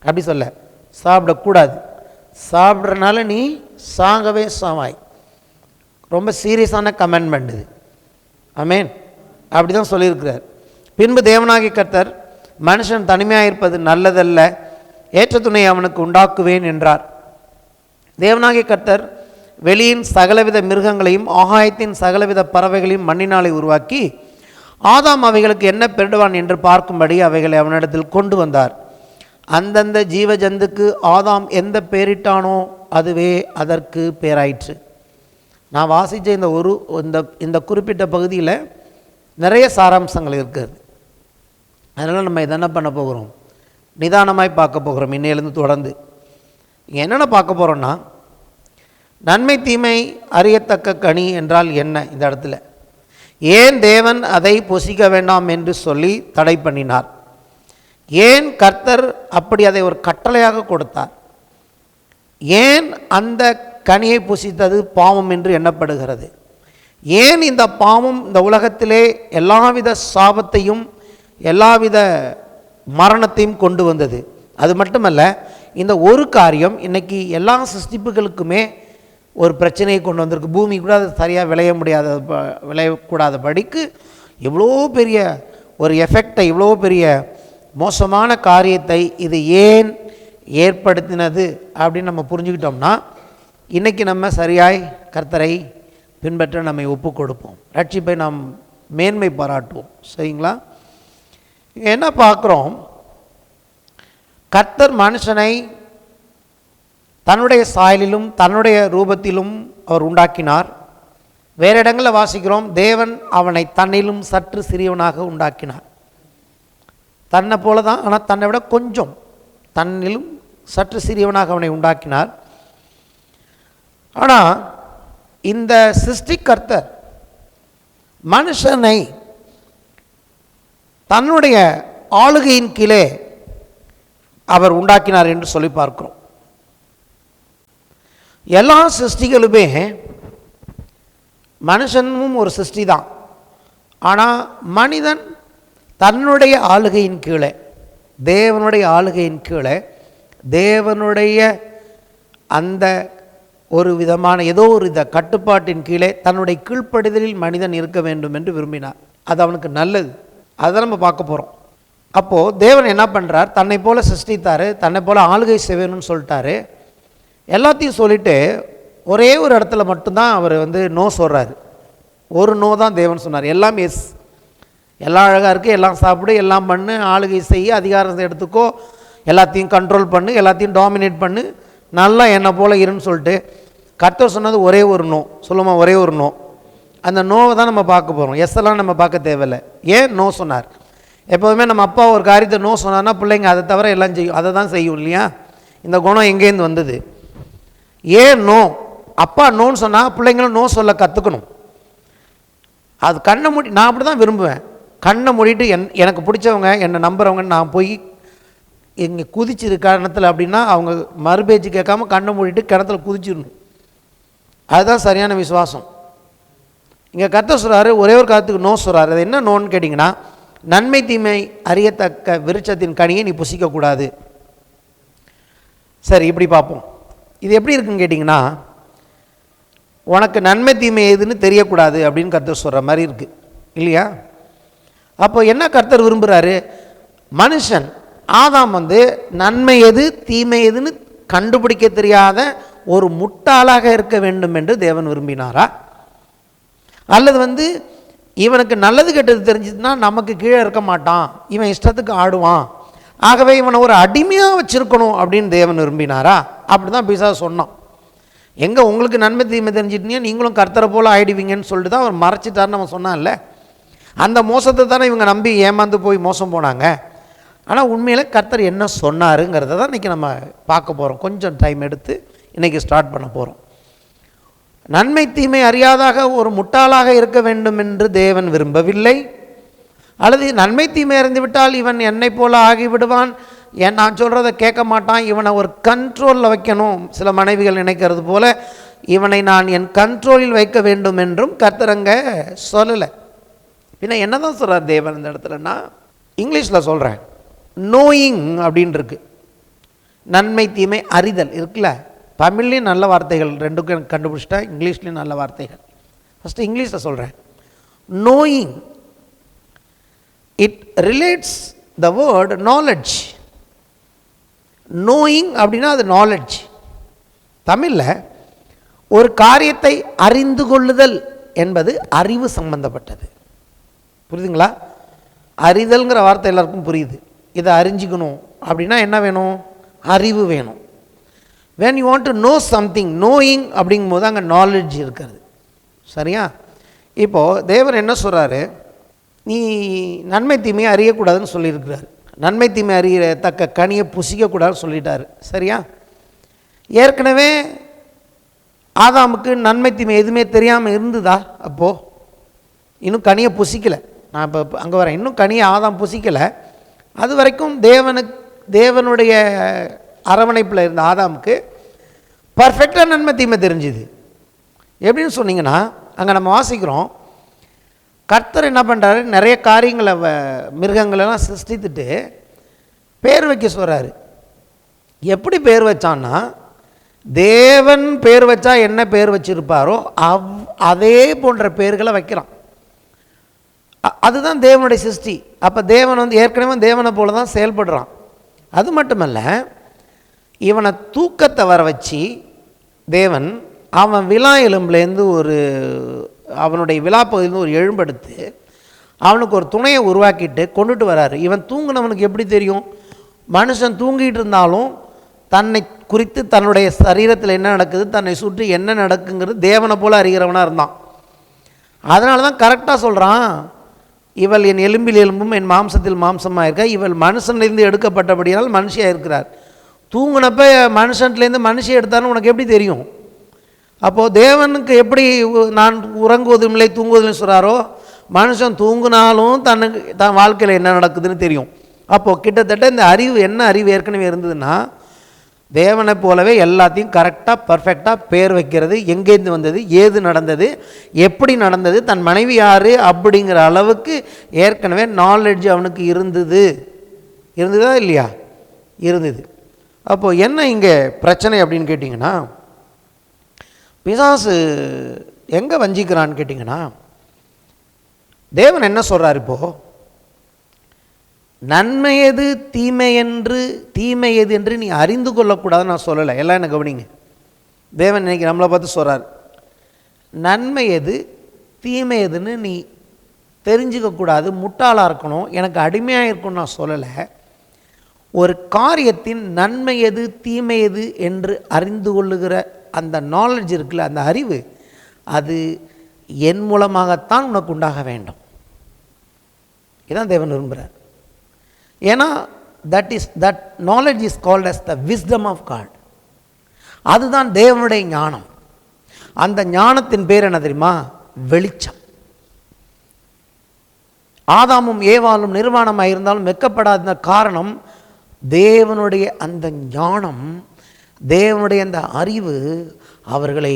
அப்படி சொல்ல, சாப்பிடக்கூடாது. சாப்பிட்றனால நீ சாகவே சாவாய். ரொம்ப சீரியஸான கமெண்ட்மெண்ட் இது. ஆமேன். அப்படி தான் சொல்லியிருக்கிறார். பின்பு தேவனாகிய கர்த்தர், மனுஷன் தனிமையாக இருப்பது நல்லதல்ல, ஏற்ற துணை அவனுக்கு உண்டாக்குவேன் என்றார். தேவனாகிய கர்த்தர் வெளியின் சகலவித மிருகங்களையும் ஆகாயத்தின் சகலவித பறவைகளையும் மண்ணினாலே உருவாக்கி ஆதாம் அவைகளுக்கு என்ன பெருடுவான் என்று பார்க்கும்படி அவைகளை அவனிடத்தில் கொண்டு வந்தார். அந்தந்த ஜீவ ஜந்துக்கு ஆதாம் எந்த பேரிட்டானோ அதுவே அதற்கு பேராயிற்று. நான் வாசித்த இந்த குறிப்பிட்ட பகுதியில் நிறைய சாராம்சங்கள் இருக்குது. அதனால் நம்ம இதை என்ன பண்ண போகிறோம், நிதானமாய் பார்க்க போகிறோம். இன்னையிலேருந்து தொடர்ந்து இங்கே என்னென்ன பார்க்க போகிறோன்னா, நன்மை தீமை அறியத்தக்க கனி என்றால் என்ன, இந்த இடத்துல ஏன் தேவன் அதை புசிக்க வேண்டாம் என்று சொல்லி தடை பண்ணினார், ஏன் கர்த்தர் அப்படி அதை ஒரு கட்டளையாக கொடுத்தார், ஏன் அந்த கனியை புசித்தது பாவம் என்று எண்ணப்படுகிறது, ஏன் இந்த பாவம் இந்த உலகத்திலே எல்லாவித சாபத்தையும் எல்லாவித மரணத்தையும் கொண்டு வந்தது. அது மட்டுமல்ல, இந்த ஒரு காரியம் இன்னைக்கு எல்லா சிருஷ்டிப்புகளுக்குமே ஒரு பிரச்சனையை கொண்டு வந்திருக்கு. பூமி கூட அது சரியாக விளையக்கூடாதபடிக்கு இவ்வளோ பெரிய ஒரு எஃபெக்டை, இவ்வளோ பெரிய மோசமான காரியத்தை இது ஏன் ஏற்படுத்தினது அப்படின்னு நம்ம புரிஞ்சுக்கிட்டோம்னா இன்றைக்கி நம்ம சரியாய் கர்த்தரை பின்பற்ற நம்மை ஒப்பு கொடுப்போம், ரட்சிப்பை நாம் மேன்மை பாராட்டுவோம். சரிங்களா? என்ன பார்க்குறோம், கர்த்தர் மனுஷனை தன்னுடைய சாயலிலும் தன்னுடைய ரூபத்திலும் அவர் உண்டாக்கினார். வேறு இடங்களில் வாசிக்கிறோம், தேவன் அவனை தன்னிலும் சற்று சிறியவனாக உண்டாக்கினார். தன்னை போல தான், ஆனால் தன்னை விட கொஞ்சம் தன்னிலும் சற்று சிறியவனாக அவனை உண்டாக்கினார். ஆனால் இந்த சிருஷ்டிகர்த்தர் மனுஷனை தன்னுடைய ஆளுகையின் கீழே அவர் உண்டாக்கினார் என்று சொல்லி பார்க்கிறோம். எல்லா சிருஷ்டிகளுமே, மனுஷனும் ஒரு சிருஷ்டி தான், ஆனால் மனிதன் தன்னுடைய ஆளுகையின் கீழே, தேவனுடைய ஆளுகையின் கீழே, தேவனுடைய அந்த ஒரு விதமான ஏதோ ஒரு கட்டுப்பாட்டின் கீழே தன்னுடைய கீழ்ப்படிதலில் மனிதன் இருக்க வேண்டும் என்று விரும்பினார். அது அவனுக்கு நல்லது. அதை நம்ம பார்க்க போகிறோம். அப்போது தேவன் என்ன பண்ணுறார், தன்னை போல சிருஷ்டித்தார், தன்னை போல ஆளுகை செய்வேணும்னு சொல்லிட்டாரு. எல்லாத்தையும் சொல்லிவிட்டு ஒரே ஒரு இடத்துல மட்டும்தான் அவர் நோ சொல்கிறாரு. ஒரு நோ தான் தேவன் சொன்னார். எல்லாம் எஸ், எல்லாம் அழகாக இருக்குது, எல்லாம் சாப்பிடு, எல்லாம் பண்ணு, ஆளுகை செய்ய, அதிகாரத்தை எடுத்துக்கோ, எல்லாத்தையும் கண்ட்ரோல் பண்ணு, எல்லாத்தையும் டாமினேட் பண்ணு, நல்லா என்னை போல் இருன்னு சொல்லிட்டு கர்த்தர் சொன்னது ஒரே ஒரு நோ. சொல்லுமா, ஒரே ஒரு நோ. அந்த நோவை தான் நம்ம பார்க்க போகிறோம். எஸ் எல்லாம் நம்ம பார்க்க தேவையில்லை. ஏன் நோ சொன்னார்? எப்போதுமே நம்ம அப்பா ஒரு காரியத்தை நோ சொன்னார்னா பிள்ளைங்க அதை தவிர எல்லாம் செய்யும், அதை தான் செய்யும் இல்லையா? இந்த குணம் எங்கேருந்து வந்தது? ஏன் நோ? அப்பா நோன்னு சொன்னால் பிள்ளைங்களும் நோ சொல்ல கற்றுக்கணும். அது கண்ணை மூடி, நான் அப்படி தான் விரும்புவேன். கண்ணை மூடிட்டு எனக்கு பிடிச்சவங்க, என்னை நம்புகிறவங்க, நான் போய் இங்கே குதிச்சிரு கிணத்துல அப்படின்னா அவங்க மறுபேச்சு கேட்காம கண்ணை மூடிட்டு கிணத்துல குதிச்சிடணும். அதுதான் சரியான விசுவாசம். இங்கே கர்த்தர் சொல்கிறாரு, ஒரே ஒரு காலத்துக்கு நோ சொல்கிறாரு. அது என்ன நோன்னு கேட்டிங்கன்னா, நன்மை தீமை அறியத்தக்க விருட்சத்தின் கனியை நீ புசிக்கக்கூடாது. சரி, இப்படி பார்ப்போம். இது எப்படி இருக்குன்னு கேட்டிங்கன்னா, உனக்கு நன்மை தீமை எதுன்னு தெரியக்கூடாது அப்படின்னு கர்த்தர் சொல்கிற மாதிரி இருக்குது இல்லையா? அப்போ என்ன கர்த்தர் விரும்புகிறாரு? மனுஷன் ஆதாம் நன்மை எது தீமை எதுன்னு கண்டுபிடிக்க தெரியாத ஒரு முட்டாளாக இருக்க வேண்டும் என்று தேவன் விரும்பினாரா? அல்லது இவனுக்கு நல்லது கெட்டது தெரிஞ்சதுன்னா நமக்கு கீழே இருக்க மாட்டான், இவன் இஷ்டத்துக்கு ஆடுவான், ஆகவே இவனை ஒரு அடிமையாக வச்சுருக்கணும் அப்படின்னு தேவன் விரும்பினாரா? அப்படி தான் பிசாசு சொன்னான். எங்கே உங்களுக்கு நன்மை தீமை தெரிஞ்சிட்டீங்க, நீங்களும் கர்த்தரை போல் ஆயிடுவீங்கன்னு சொல்லிட்டு தான் அவர் மறைச்சிட்டார்னு அவன் சொன்னான்ல. அந்த மோசத்தை தானே இவங்க நம்பி ஏமாந்து போய் மோசம் போனாங்க. ஆனால் உண்மையில் கர்த்தர் என்ன சொன்னாருங்கிறத தான் இன்றைக்கி நம்ம பார்க்க போகிறோம். கொஞ்சம் டைம் எடுத்து இன்றைக்கி ஸ்டார்ட் பண்ண போகிறோம். நன்மை தீமை அறியாதாக ஒரு முட்டாளாக இருக்க வேண்டும் என்று தேவன் விரும்பவில்லை. அல்லது நன்மை தீமை அறிந்து விட்டால் இவன் என்னை போல ஆகிவிடுவான், நான் சொல்கிறத கேட்க மாட்டான், இவனை ஒரு கண்ட்ரோலில் வைக்கணும், சில மனைவிகள் நினைக்கிறது போல இவனை நான் என் கண்ட்ரோலில் வைக்க வேண்டும் என்றும் கர்த்தரங்க சொல்லலை. பின்ன என்ன தான் சொல்கிறார் தேவன் இந்த இடத்துலன்னா, இங்கிலீஷில் சொல்கிறேன், நோயிங் அப்படின்னு இருக்கு. நன்மை தீமை அறிதல் இருக்குல்ல, தமிழ்லேயும் நல்ல வார்த்தைகள் ரெண்டுக்கும் எனக்கு கண்டுபிடிச்சிட்டா, இங்கிலீஷ்லேயும் நல்ல வார்த்தைகள். ஃபஸ்ட்டு இங்கிலீஷில் சொல்கிறேன். Knowing, it relates the word knowledge. Knowing அப்படின்னா அது நாலெட்ஜ். தமிழில் ஒரு காரியத்தை அறிந்து கொள்ளுதல் என்பது அறிவு சம்பந்தப்பட்டது. புரியுதுங்களா? அறிதல்ங்கிற வார்த்தை எல்லாருக்கும் புரியுது. இதை அறிஞ்சிக்கணும் அப்படின்னா என்ன வேணும்? அறிவு வேணும். when you want to know something, knowing அப்படிங்கும்போது அங்கே நாலெட்ஜ் இருக்கிறது. சரியா? இப்போது தேவர் என்ன சொல்கிறாரு, நீ நன்மை தீமையை அறியக்கூடாதுன்னு சொல்லியிருக்கிறார். நன்மை தீமை அறியத்தக்க கனியை புசிக்கக்கூடாதுன்னு சொல்லிட்டாரு. சரியா? ஏற்கனவே ஆதாமுக்கு நன்மை தீமை எதுவுமே தெரியாமல் இருந்ததா? அப்போது இன்னும் கனியை புசிக்கலை. நான் இப்போ அங்கே வரேன். இன்னும் கனியை ஆதாம் புசிக்கலை. அது வரைக்கும் தேவனுடைய அரவணைப்பில் இருந்த ஆதாமுக்கு பர்ஃபெக்டாக நன்மை தீமை தெரிஞ்சுது. எப்படின்னு சொன்னீங்கன்னா, அங்கே நம்ம வாசிக்கிறோம், கர்த்தர் என்ன பண்ணுறாரு, நிறைய காரியங்களை மிருகங்களெல்லாம் சிருஷ்டித்துட்டு பேர் வைக்க சொல்கிறாரு. எப்படி பேர் வச்சான்னா, தேவன் பேர் வச்சா என்ன பேர் வச்சிருப்பாரோ அதே போன்ற பேர்களை வைக்கிறான். அதுதான் தேவனுடைய சிருஷ்டி. அப்போ தேவன் ஏற்கனவே தேவனை போல தான் செயல்படுறான். அது மட்டுமல்ல, இவனை தூக்கத்தை வர வச்சு தேவன் அவன் விழா எலும்புலேருந்து அவனுடைய விழாப்பகுதியிலேருந்து ஒரு எலும்பெடுத்து அவனுக்கு ஒரு துணையை உருவாக்கிட்டு கொண்டுட்டு வராரு. இவன் தூங்கினவனுக்கு எப்படி தெரியும்? மனுஷன் தூங்கிட்டு இருந்தாலும் தன்னை குறித்து தன்னுடைய சரீரத்தில் என்ன நடக்குது, தன்னை சுற்றி என்ன நடக்குங்கிறது தேவனை போல் அறிகிறவனாக இருந்தான். அதனால தான் கரெக்டாக சொல்கிறான், இவள் என் எலும்பில் எலும்பும் என் மாம்சத்தில் மாம்சமாக இருக்கா, இவள் மனுஷன்லேருந்து எடுக்கப்பட்டபடியால் மனுஷியாக இருக்கிறார். தூங்கினப்ப மனுஷன்லேருந்து மனுஷியை எடுத்தான்னு உனக்கு எப்படி தெரியும்? அப்போது தேவனுக்கு எப்படி நான் உறங்குவதும் இல்லை தூங்குவதும் சொல்கிறாரோ, மனுஷன் தூங்குனாலும் தன் வாழ்க்கையில் என்ன நடக்குதுன்னு தெரியும். அப்போது கிட்டத்தட்ட இந்த அறிவு என்ன அறிவு ஏற்கனவே இருந்ததுன்னா, தேவனை போலவே எல்லாத்தையும் கரெக்டாக பர்ஃபெக்டாக பேர் வைக்கிறது, எங்கேருந்து வந்தது, ஏது நடந்தது, எப்படி நடந்தது, தன் மனைவி யார் அப்படிங்கிற அளவுக்கு ஏற்கனவே நாலேஜ் அவனுக்கு இருந்ததா இல்லையா? இருந்தது. அப்போது என்ன இங்கே பிரச்சனை அப்படின்னு கேட்டிங்கன்னா, பிசாசு எங்கே வஞ்சிக்கிறான்னு கேட்டிங்கன்னா, தேவன் என்ன சொல்கிறார் இப்போது, நன்மை எது தீமை எது என்று நீ அறிந்து கொள்ளக்கூடாதுன்னு நான் சொல்லலை. எல்லாம் என்ன கவனிங்க. தேவன் இன்னைக்கு நம்மளை பார்த்து சொல்கிறார், நன்மை எது தீமை எதுன்னு நீ தெரிஞ்சுக்கக்கூடாது, முட்டாளாக இருக்கணும், எனக்கு அடிமையாக இருக்கணும்னு நான் சொல்லலை. ஒரு காரியத்தின் நன்மை எது தீமை எது என்று அறிந்து கொள்ளுகிற அந்த நாலேஜ் இருக்குல்ல, அந்த அறிவு, அது என் மூலமாகத்தான் உனக்கு உண்டாக வேண்டும். இதான் தேவன் விரும்புகிறார். ஏன்னா that knowledge is called as the wisdom of God. அதுதான் தேவனுடைய ஞானம். அந்த ஞானத்தின் பேர் என்ன தெரியுமா? வெளிச்சம். ஆதாமும் ஏவாளும் நிர்வாணமாக இருந்தாலும் வெட்கப்படாத காரணம், தேவனுடைய அந்த ஞானம், தேவனுடைய அந்த அறிவு அவர்களை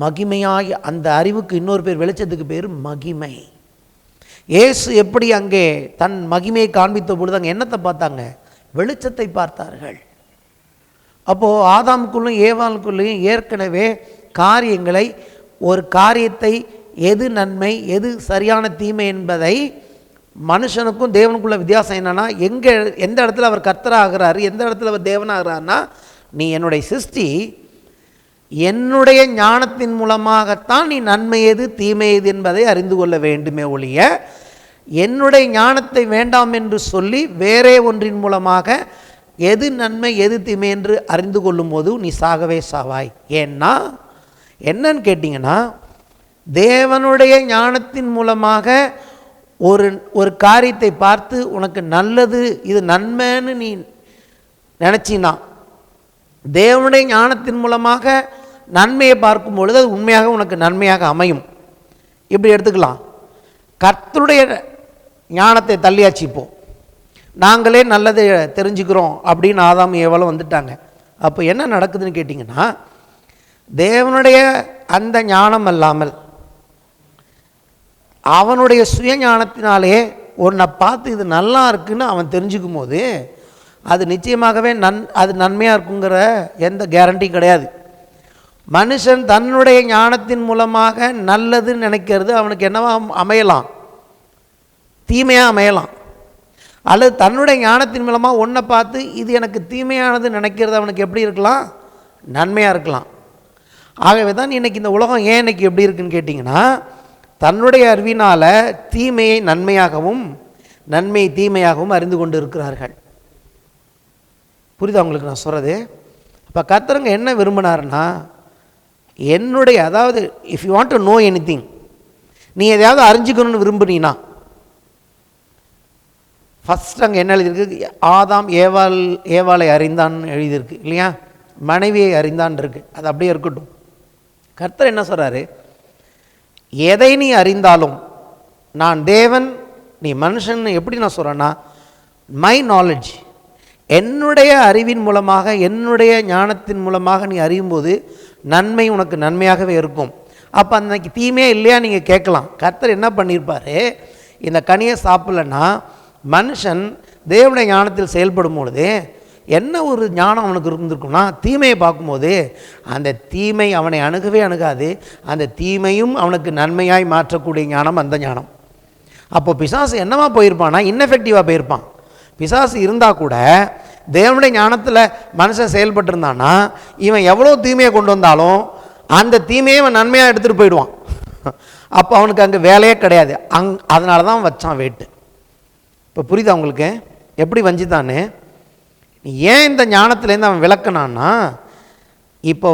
மகிமையாய், அந்த அறிவுக்கு இன்னொரு பேர், வெளிச்சத்துக்கு பேர் மகிமை. இயேசு எப்படி அங்கே தன் மகிமையை காண்பித்த பொழுது அங்கே என்னத்தை பார்த்தாங்க? வெளிச்சத்தை பார்த்தார்கள். அப்போது ஆதாமுக்குள்ளும் ஏவாளுக்குள்ளேயும் ஏற்கனவே காரியங்களை, ஒரு காரியத்தை எது நன்மை எது சரியான தீமை என்பதை, மனுஷனுக்கும் தேவனுக்குள்ள வித்தியாசம் என்னன்னா, எந்த இடத்துல அவர் கர்த்தராகிறாரு, எந்த இடத்துல அவர் தேவனாகிறார்னா, நீ என்னுடைய சிருஷ்டி, என்னுடைய ஞானத்தின் மூலமாகத்தான் நீ நன்மை எது தீமை எது என்பதை அறிந்து கொள்ள வேண்டுமே ஒழிய, என்னுடைய ஞானத்தை வேண்டாம் என்று சொல்லி வேறே ஒன்றின் மூலமாக எது நன்மை எது தீமை என்று அறிந்து கொள்ளும் போது நீ சாகவே சாவாய். ஏன்னா என்னன்னு கேட்டிங்கன்னா, தேவனுடைய ஞானத்தின் மூலமாக ஒரு காரியத்தை பார்த்து உனக்கு நல்லது, இது நன்மைன்னு நீ நினச்சினா, தேவனுடைய ஞானத்தின் மூலமாக நன்மையை பார்க்கும் பொழுது அது உண்மையாக உனக்கு நன்மையாக அமையும். இப்படி எடுத்துக்கலாம். கர்த்தருடைய ஞானத்தை தள்ளியாச்சு. இப்போது நாங்களே நல்லதை தெரிஞ்சுக்கிறோம் அப்படின்னு ஆதாம் ஏவாளும் வந்துட்டாங்க. அப்போ என்ன நடக்குதுன்னு கேட்டிங்கன்னா, தேவனுடைய அந்த ஞானம் அல்லாமல் அவனுடைய சுய ஞானத்தினாலே ஒன்றை பார்த்து இது நல்லா இருக்குன்னு அவன் தெரிஞ்சுக்கும் போது அது நிச்சயமாகவே அது நன்மையாக இருக்குங்கிற எந்த கேரண்டி கிடையாது. மனுஷன் தன்னுடைய ஞானத்தின் மூலமாக நல்லதுன்னு நினைக்கிறது அவனுக்கு என்னவா அமையலாம்? தீமையாக அமையலாம். அல்லது தன்னுடைய ஞானத்தின் மூலமாக ஒன்றை பார்த்து இது எனக்கு தீமையானது நினைக்கிறது அவனுக்கு எப்படி இருக்கலாம்? நன்மையாக இருக்கலாம். ஆகவே தான் இன்றைக்கி இந்த உலகம் ஏன் இன்றைக்கி எப்படி இருக்குன்னு கேட்டிங்கன்னா, தன்னுடைய அறிவினால் தீமையை நன்மையாகவும் நன்மையை தீமையாகவும் அறிந்து கொண்டு இருக்கிறார்கள். புரியுதா உங்களுக்கு நான் சொல்கிறது? அப்போ கர்த்தருங்க என்ன விரும்பினார்னா, அதாவது if you want to know anything, நீ எதையாவது அறிஞ்சிக்கணும்னு விரும்புனீன்னா, ஃபஸ்ட் அங்கே என்ன எழுதியிருக்கு? ஆதாம் ஏவாளை அறிந்தான்னு எழுதியிருக்கு இல்லையா? மனைவியை அறிந்தான் இருக்கு. அது அப்படியே இருக்கட்டும். கர்த்தர் என்ன சொல்கிறாரு? எதை நீ அறிந்தாலும், நான் தேவன் நீ மனுஷன் எப்படி நான் சொல்கிறேன்னா, மை நாலேஜ், என்னுடைய அறிவின் மூலமாக என்னுடைய ஞானத்தின் மூலமாக நீ அறியும்போது நன்மை உனக்கு நன்மையாகவே இருக்கும். அப்போ அன்னைக்கு தீமையே இல்லையா நீங்கள் கேட்கலாம். கர்த்தர் என்ன பண்ணியிருப்பார்? இந்த கனியை சாப்பிட்லன்னா மனுஷன் தேவனுடைய ஞானத்தில் செயல்படும் பொழுது என்ன ஒரு ஞானம் அவனுக்கு இருந்திருக்கும்னா, தீமையை பார்க்கும்போது அந்த தீமை அவனை அணுகாது, அந்த தீமையும் அவனுக்கு நன்மையாய் மாற்றக்கூடிய ஞானம் அந்த ஞானம். அப்போ பிசாசு என்னவா போயிருப்பான்னா, இன்னெஃபெக்டிவாக போயிருப்பான். பிசாசு இருந்தால் கூட தேவனுடைய ஞானத்தில் மனுஷன் செயல்பட்டுருந்தான்னா இவன் எவ்வளோ தீமையை கொண்டு வந்தாலும் அந்த தீமையை அவன் நன்மையாக எடுத்துகிட்டு போயிடுவான். அப்போ அவனுக்கு அங்கே வேலையே கிடையாது. அதனால தான் வச்சான் வெயிட்டு. இப்போ புரியுதா உங்களுக்கு எப்படி வஞ்சித்தானே? ஏன் இந்த ஞானத்துலேருந்து அவன் விளக்குனான்னா, இப்போ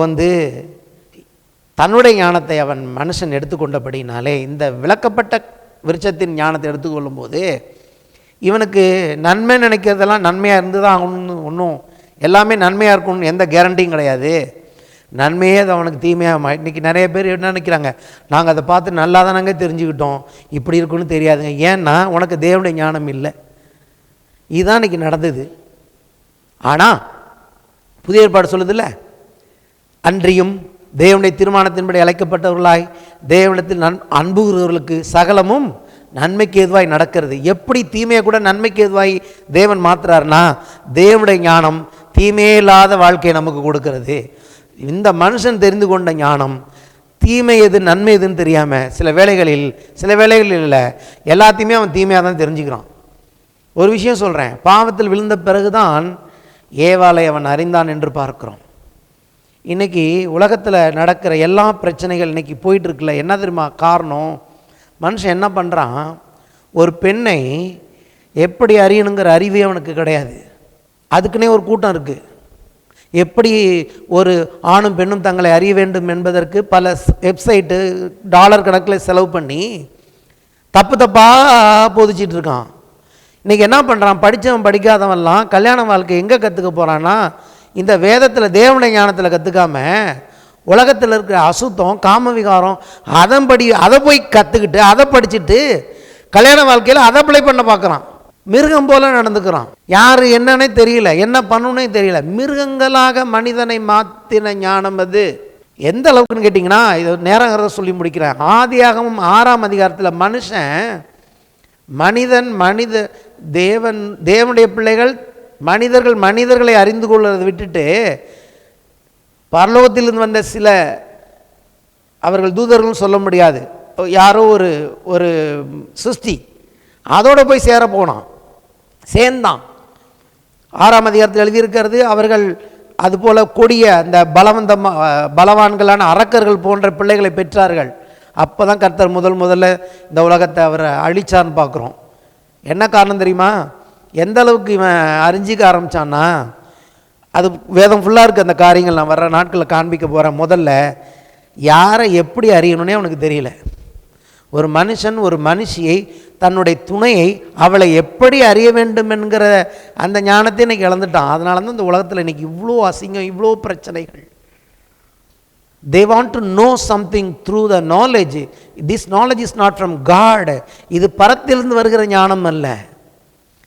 தன்னுடைய ஞானத்தை அவன் மனுஷன் எடுத்துக்கொண்டபடினாலே இந்த விளக்கப்பட்ட விருட்சத்தின் ஞானத்தை எடுத்துக்கொள்ளும் போது இவனுக்கு நன்மை நினைக்கிறதெல்லாம் நன்மையாக இருந்து தான் ஒன்றும் எல்லாமே நன்மையாக இருக்கணும்னு எந்த கேரண்டியும் கிடையாது. நன்மையே அது அவனுக்கு தீமையாக. இன்றைக்கி நிறைய பேர் என்ன நினைக்கிறாங்க, நாங்கள் அதை பார்த்து நல்லா தானங்க தெரிஞ்சுக்கிட்டோம், இப்படி இருக்குன்னு தெரியாதுங்க. ஏன்னா உனக்கு தேவனுடைய ஞானம் இல்லை. இதுதான் இன்றைக்கி நடந்தது. ஆனால் புதிய ஏற்பாடு சொல்லுதில்ல, அன்றியும் தேவனுடைய தீர்மானத்தின்படி அழைக்கப்பட்டவர்களாய் தேவனிடத்தில் அன்புகிறவர்களுக்கு சகலமும் நன்மைக்கு ஏதுவாய் நடக்கிறது. எப்படி தீமையை கூட நன்மைக்கு ஏதுவாய் தேவன் மாற்றுறாருனா, தேவனுடைய ஞானம் தீமையே இல்லாத வாழ்க்கையை நமக்கு கொடுக்கிறது. இந்த மனுஷன் தெரிந்து கொண்ட ஞானம் தீமை எது நன்மை எதுன்னு தெரியாமல் சில வேளைகளில் இல்லை, எல்லாத்தையுமே அவன் தீமையாக தான் தெரிஞ்சுக்கிறான். ஒரு விஷயம் சொல்கிறேன், பாவத்தில் விழுந்த பிறகுதான் ஏவாளை அவன் அறிந்தான் என்று பார்க்கிறோம். இன்றைக்கி உலகத்தில் நடக்கிற எல்லா பிரச்சனைகள் இன்றைக்கி போயிட்டுருக்குல்ல, என்ன தெரியுமா காரணம்? மனுஷன் என்ன பண்ணுறான், ஒரு பெண்ணை எப்படி அறியணுங்கிற அறிவே அவனுக்கு கிடையாது. அதுக்குன்னே ஒரு கூட்டம் இருக்குது. எப்படி ஒரு ஆணும் பெண்ணும் தங்களை அறிய வேண்டும் என்பதற்கு பல வெப்சைட்டு டாலர் கணக்கில் செலவு பண்ணி தப்பாக போதிச்சிட்டு இருக்கான். இன்றைக்கி என்ன பண்ணுறான், படித்தவன் படிக்காதவன்லாம் கல்யாண வாழ்க்கை எங்கே கற்றுக்க போகிறான்னா, இந்த வேதத்தில் தேவனுடைய ஞானத்தில் கற்றுக்காம உலகத்தில் இருக்கிற அசுத்தம் காமவிகாரம் அதை போய் கற்றுக்கிட்டு அதை படிச்சுட்டு கல்யாண வாழ்க்கையில் அதை அப்ளை பண்ண பார்க்குறான். மிருகம் போல நடந்துக்கிறான். யார் என்னன்னே தெரியல, என்ன பண்ணணுன்னே தெரியல. மிருகங்களாக மனிதனை மாற்றின ஞானம் அது எந்த அளவுக்குன்னு கேட்டிங்கன்னா, இது நேரங்கிறத சொல்லி முடிக்கிறேன். ஆதியாகமம் 6ஆம் அதிகாரத்தில் தேவனுடைய பிள்ளைகள் மனிதர்களை அறிந்து கொள்வதை விட்டுட்டு பரலோகத்திலிருந்து வந்த சில அவர்கள் தூதர்கள் சொல்ல முடியாது, யாரோ ஒரு சிருஷ்டி அதோடு போய் சேர போனான், சேர்ந்தான். 6ஆம் அதிகாரத்தில் எழுதியிருக்கிறது, அவர்கள் அதுபோல் கொடிய அந்த பலவான்களான அரக்கர்கள் போன்ற பிள்ளைகளை பெற்றார்கள். அப்போ தான் கர்த்தர் முதல்ல இந்த உலகத்தை அவரை அழிச்சார்னு பார்க்குறோம். என்ன காரணம் தெரியுமா? எந்த அளவுக்கு இவன் அறிஞ்சிக்க ஆரம்பித்தான்னா, அது வேதம் ஃபுல்லாக இருக்குது அந்த காரியங்கள். நான் வர்ற நாட்களில் காண்பிக்க போகிறேன். முதல்ல யாரை எப்படி அறியணுன்னே அவனுக்கு தெரியல. ஒரு மனுஷன் ஒரு மனுஷியை தன்னுடைய துணையை அவளை எப்படி அறிய வேண்டும் என்கிற அந்த ஞானத்தை இன்றைக்கி இழந்துட்டான். அதனால தான் இந்த உலகத்தில் இன்றைக்கி இவ்வளோ அசிங்கம், இவ்வளோ பிரச்சனைகள். They want to know something through the knowledge. This knowledge is not from God. இது பரத்திலிருந்து வருகிற ஞானம் அல்ல.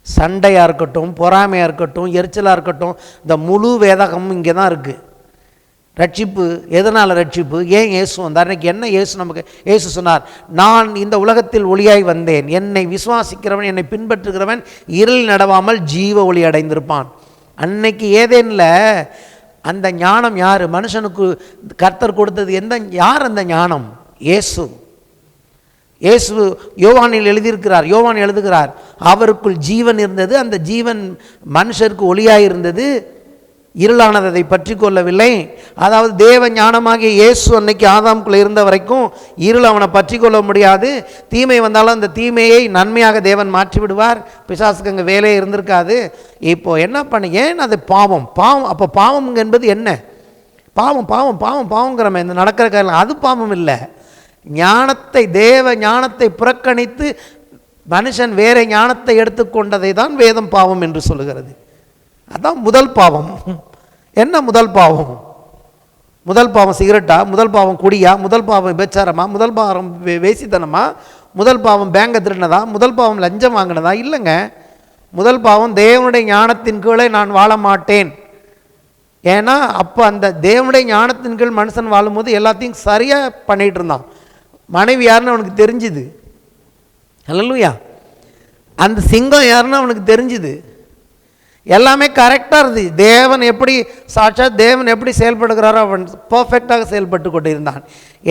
சண்டையாக இருக்கட்டும், பொறாமையாக இருக்கட்டும், எரிச்சலாக இருக்கட்டும், இந்த முழு வேதகமும் இங்கே தான் இருக்குது. ரட்சிப்பு எதனால் ரட்சிப்பு? ஏன் இயேசு வந்தார்? இன்றைக்கி என்ன இயேசு சொன்னார், நான் இந்த உலகத்தில் ஒளியாய் வந்தேன், என்னை விசுவாசிக்கிறவன், என்னை பின்பற்றுகிறவன் இருள் நடவாமல் ஜீவ ஒளி அடைந்திருப்பான். அன்னைக்கு ஏதேனில் அந்த ஞானம் யார்? மனுஷனுக்கு கர்த்தர் கொடுத்தது யார் அந்த ஞானம்? இயேசு யோவானில் யோவான் எழுதுகிறார், அவருக்குள் ஜீவன் இருந்தது, அந்த ஜீவன் மனுஷருக்கு ஒளியாக இருந்தது, இருளானது அதை பற்றி கொள்ளவில்லை. அதாவது தேவ ஞானமாகிய இயேசு அன்னைக்கு ஆதாமுக்குள்ளே இருந்த வரைக்கும் இருள் அவனை பற்றி கொள்ள முடியாது. தீமை வந்தாலும் அந்த தீமையை நன்மையாக தேவன் மாற்றி விடுவார். பிசாசுக்கு அங்கே வேலையே இருந்திருக்காது. இப்போது என்ன பண்ண, ஏன் அது பாவம்? அப்போ பாவம் என்பது என்ன? பாவங்கிறமே இந்த நடக்கிற காரணம் அது பாவம் இல்லை. தேவ ஞானத்தை புறக்கணித்து மனுஷன் வேற ஞானத்தை எடுத்துக்கொண்டதை தான் வேதம் பாவம் என்று சொல்லுகிறது. அதான் முதல் பாவம். என்ன முதல் பாவம்? முதல் பாவம் சிகரெட்டா? முதல் பாவம் குடியா? முதல் பாவம் விபச்சாரமா? முதல் பாவம் வேசித்தனமா? முதல் பாவம் பேங்க திருடினதா? முதல் பாவம் லஞ்சம் வாங்கினதா? இல்லைங்க. முதல் பாவம் தேவனுடைய ஞானத்தின் கீழே நான் வாழ மாட்டேன். ஏன்னா அப்போ அந்த தேவனுடைய ஞானத்தின் கீழ் மனுஷன் வாழும்போது எல்லாத்தையும் சரியாக பண்ணிகிட்டு இருந்தான். மனைவி யாருன்னு அவனுக்கு தெரிஞ்சுது. அல்லேலூயா. அந்த சிங்கம் யாருன்னு அவனுக்கு தெரிஞ்சுது. எல்லாமே கரெக்டாக இருந்துச்சு. தேவன் எப்படி செயல்படுகிறாரோ அவன் பர்ஃபெக்டாக செயல்பட்டு கொண்டு இருந்தான்.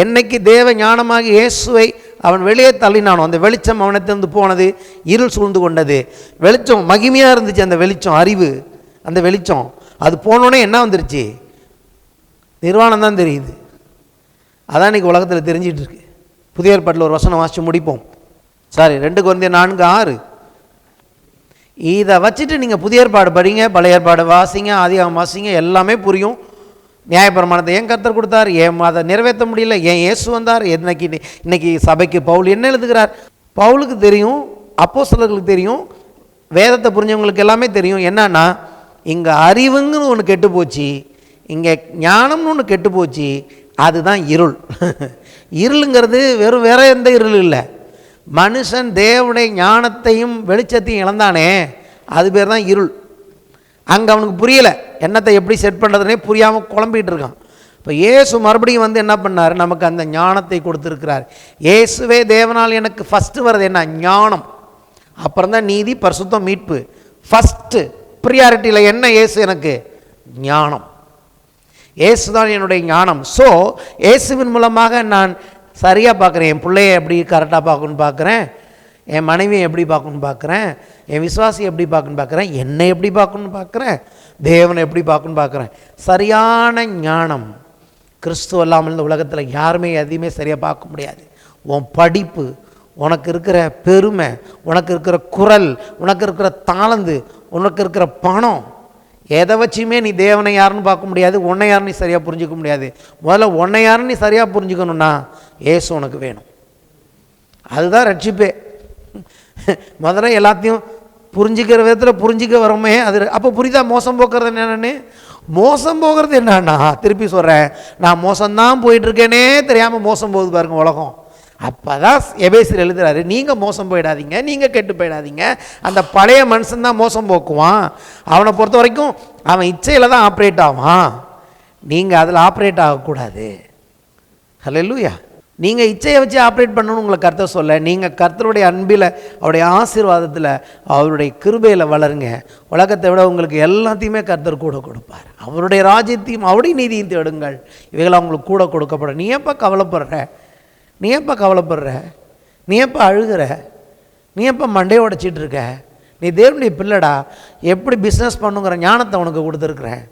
என்னைக்கு தேவ ஞானமாக இயேசுவை அவன் வெளியே தள்ளினானோ, அந்த வெளிச்சம் அவனத்திலிருந்து போனது, இருள் சூழ்ந்து கொண்டது. வெளிச்சம் மகிமையாக இருந்துச்சு. அந்த வெளிச்சம் அறிவு, அந்த வெளிச்சம் அது போனோடனே என்ன வந்துருச்சு? நிர்வாணம் தான் தெரியுது. அதான் இன்றைக்கி உலகத்தில் தெரிஞ்சிட்டு இருக்கு. புதிய ஏற்பாட்டில் ஒரு வசனம் வாசித்து முடிப்போம். 2 கொரிந்தியர் 4:6. இதை வச்சுட்டு நீங்கள் புதிய ஏற்பாடு படிங்க, பழைய ஏற்பாடு வாசிங்க, ஆதியாகமம் வாசிங்க, எல்லாமே புரியும். நியாயப்பிரமாணத்தை ஏன் கர்த்தர் கொடுத்தார், ஏன் அதை நிறைவேற்ற முடியல, ஏன் இயேசு வந்தார், இன்னைக்கு சபைக்கு பவுல் என்ன எழுதுகிறார்? பவுலுக்கு தெரியும், அப்போஸ்தலர்களுக்கு தெரியும், வேதத்தை புரிஞ்சவங்களுக்கு எல்லாமே தெரியும். என்னன்னா இங்கே அறிவுங்கன்னு ஒன்று கெட்டு போச்சு, இங்கே ஞானம்னு ஒன்று கெட்டு போச்சு, அதுதான் இருள். இருளுங்கிறது வேற எந்த இருள் இல்லை. மனுஷன் தேவனுடைய ஞானத்தையும் வெளிச்சத்தையும் இழந்தானே, அது பேர் தான் இருள். அங்கே அவனுக்கு புரியலை, என்னத்தை எப்படி செட் பண்ணுறதுனே புரியாமல் குழம்பிகிட்டு இருக்கான். இப்போ இயேசு மறுபடியும் வந்து என்ன பண்ணார், நமக்கு அந்த ஞானத்தை கொடுத்துருக்கிறார். இயேசுவே தேவனால் எனக்கு ஃபஸ்ட்டு வர்றது என்ன, ஞானம். அப்புறம் தான் நீதி, பரிசுத்தம், மீட்பு. ஃபஸ்ட்டு ப்ரியாரிட்டியில் என்ன, இயேசு எனக்கு ஞானம். இயேசு தான் என்னுடைய ஞானம். ஸோ இயேசுவின் மூலமாக நான் சரியாக பார்க்குறேன். என் பிள்ளைய எப்படி கரெக்டாக பார்க்கணுன்னு பார்க்குறேன், என் மனைவியை எப்படி பார்க்கணுன்னு பார்க்குறேன், என் விசுவாசியை எப்படி பார்க்கணுன்னு பார்க்குறேன், என்னை எப்படி பார்க்கணுன்னு பார்க்குறேன், தேவனை எப்படி பார்க்கணுன்னு பார்க்குறேன். சரியான ஞானம். கிறிஸ்துவ இல்லாமல் இந்த உலகத்தில் யாருமே எதையுமே சரியாக பார்க்க முடியாது. உன் படிப்பு, உனக்கு இருக்கிற பெருமை, உனக்கு இருக்கிற குரல், உனக்கு இருக்கிற தாளந்து, உனக்கு இருக்கிற பணம், எதை வச்சுமே நீ தேவனை யாருன்னு பார்க்க முடியாது, உன்னை யாருன்னு நீ சரியாக புரிஞ்சிக்க முடியாது. முதல்ல உன்னை யாருன்னு நீ சரியாக புரிஞ்சுக்கணுன்னா இயேசு உனக்கு வேணும். அதுதான் ரட்சிப்பே. முதல்ல எல்லாத்தையும் புரிஞ்சிக்கிற விதத்தில் புரிஞ்சிக்க வரோமே, அது அப்போ புரிதா மோசம் போக்குறது என்னென்னு? மோசம் போகிறது என்னன்னா, திருப்பி சொல்கிறேன், நான் மோசம்தான் போயிட்டுருக்கேனே தெரியாமல் மோசம் போகுது பாருங்க உலகம். அப்போ தான் எபேசியர் எழுதுறாரு, நீங்கள் மோசம் போயிடாதீங்க, நீங்கள் கெட்டு போயிடாதீங்க. அந்த பழைய மனுஷன்தான் மோசம் போக்குவான். அவனை பொறுத்த வரைக்கும் அவன் இச்சையில் தான் ஆப்ரேட் ஆவான். நீங்கள் அதில் ஆப்ரேட் ஆகக்கூடாது. ஹல்லேலூயா. நீங்கள் இச்சையை வச்சு ஆப்ரேட் பண்ணணும்னு உங்களை கர்த்தர் சொல்ல, நீங்கள் கர்த்தருடைய அன்பில், அவருடைய ஆசீர்வாதத்தில், அவருடைய கிருபையில் வளருங்க. உலகத்தை விட உங்களுக்கு எல்லாத்தையுமே கர்த்தர் கூட கொடுப்பார். அவருடைய ராஜ்யத்தையும் அவருடைய நீதியும் தேடுங்கள், இவைகளை அவங்களுக்கு கூட கொடுக்கப்படும். நீ எப்போ கவலைப்படுற, நீ எப்போ கவலைப்படுற, நீ எப்போ அழுகிற, நீ எப்போ மண்டையை உடைச்சிட்டு இருக்க? நீ தேவனுடைய பிள்ளைடா. எப்படி பிஸ்னஸ் பண்ணுங்கிற ஞானத்தை உனக்கு கொடுத்துருக்குறேன்,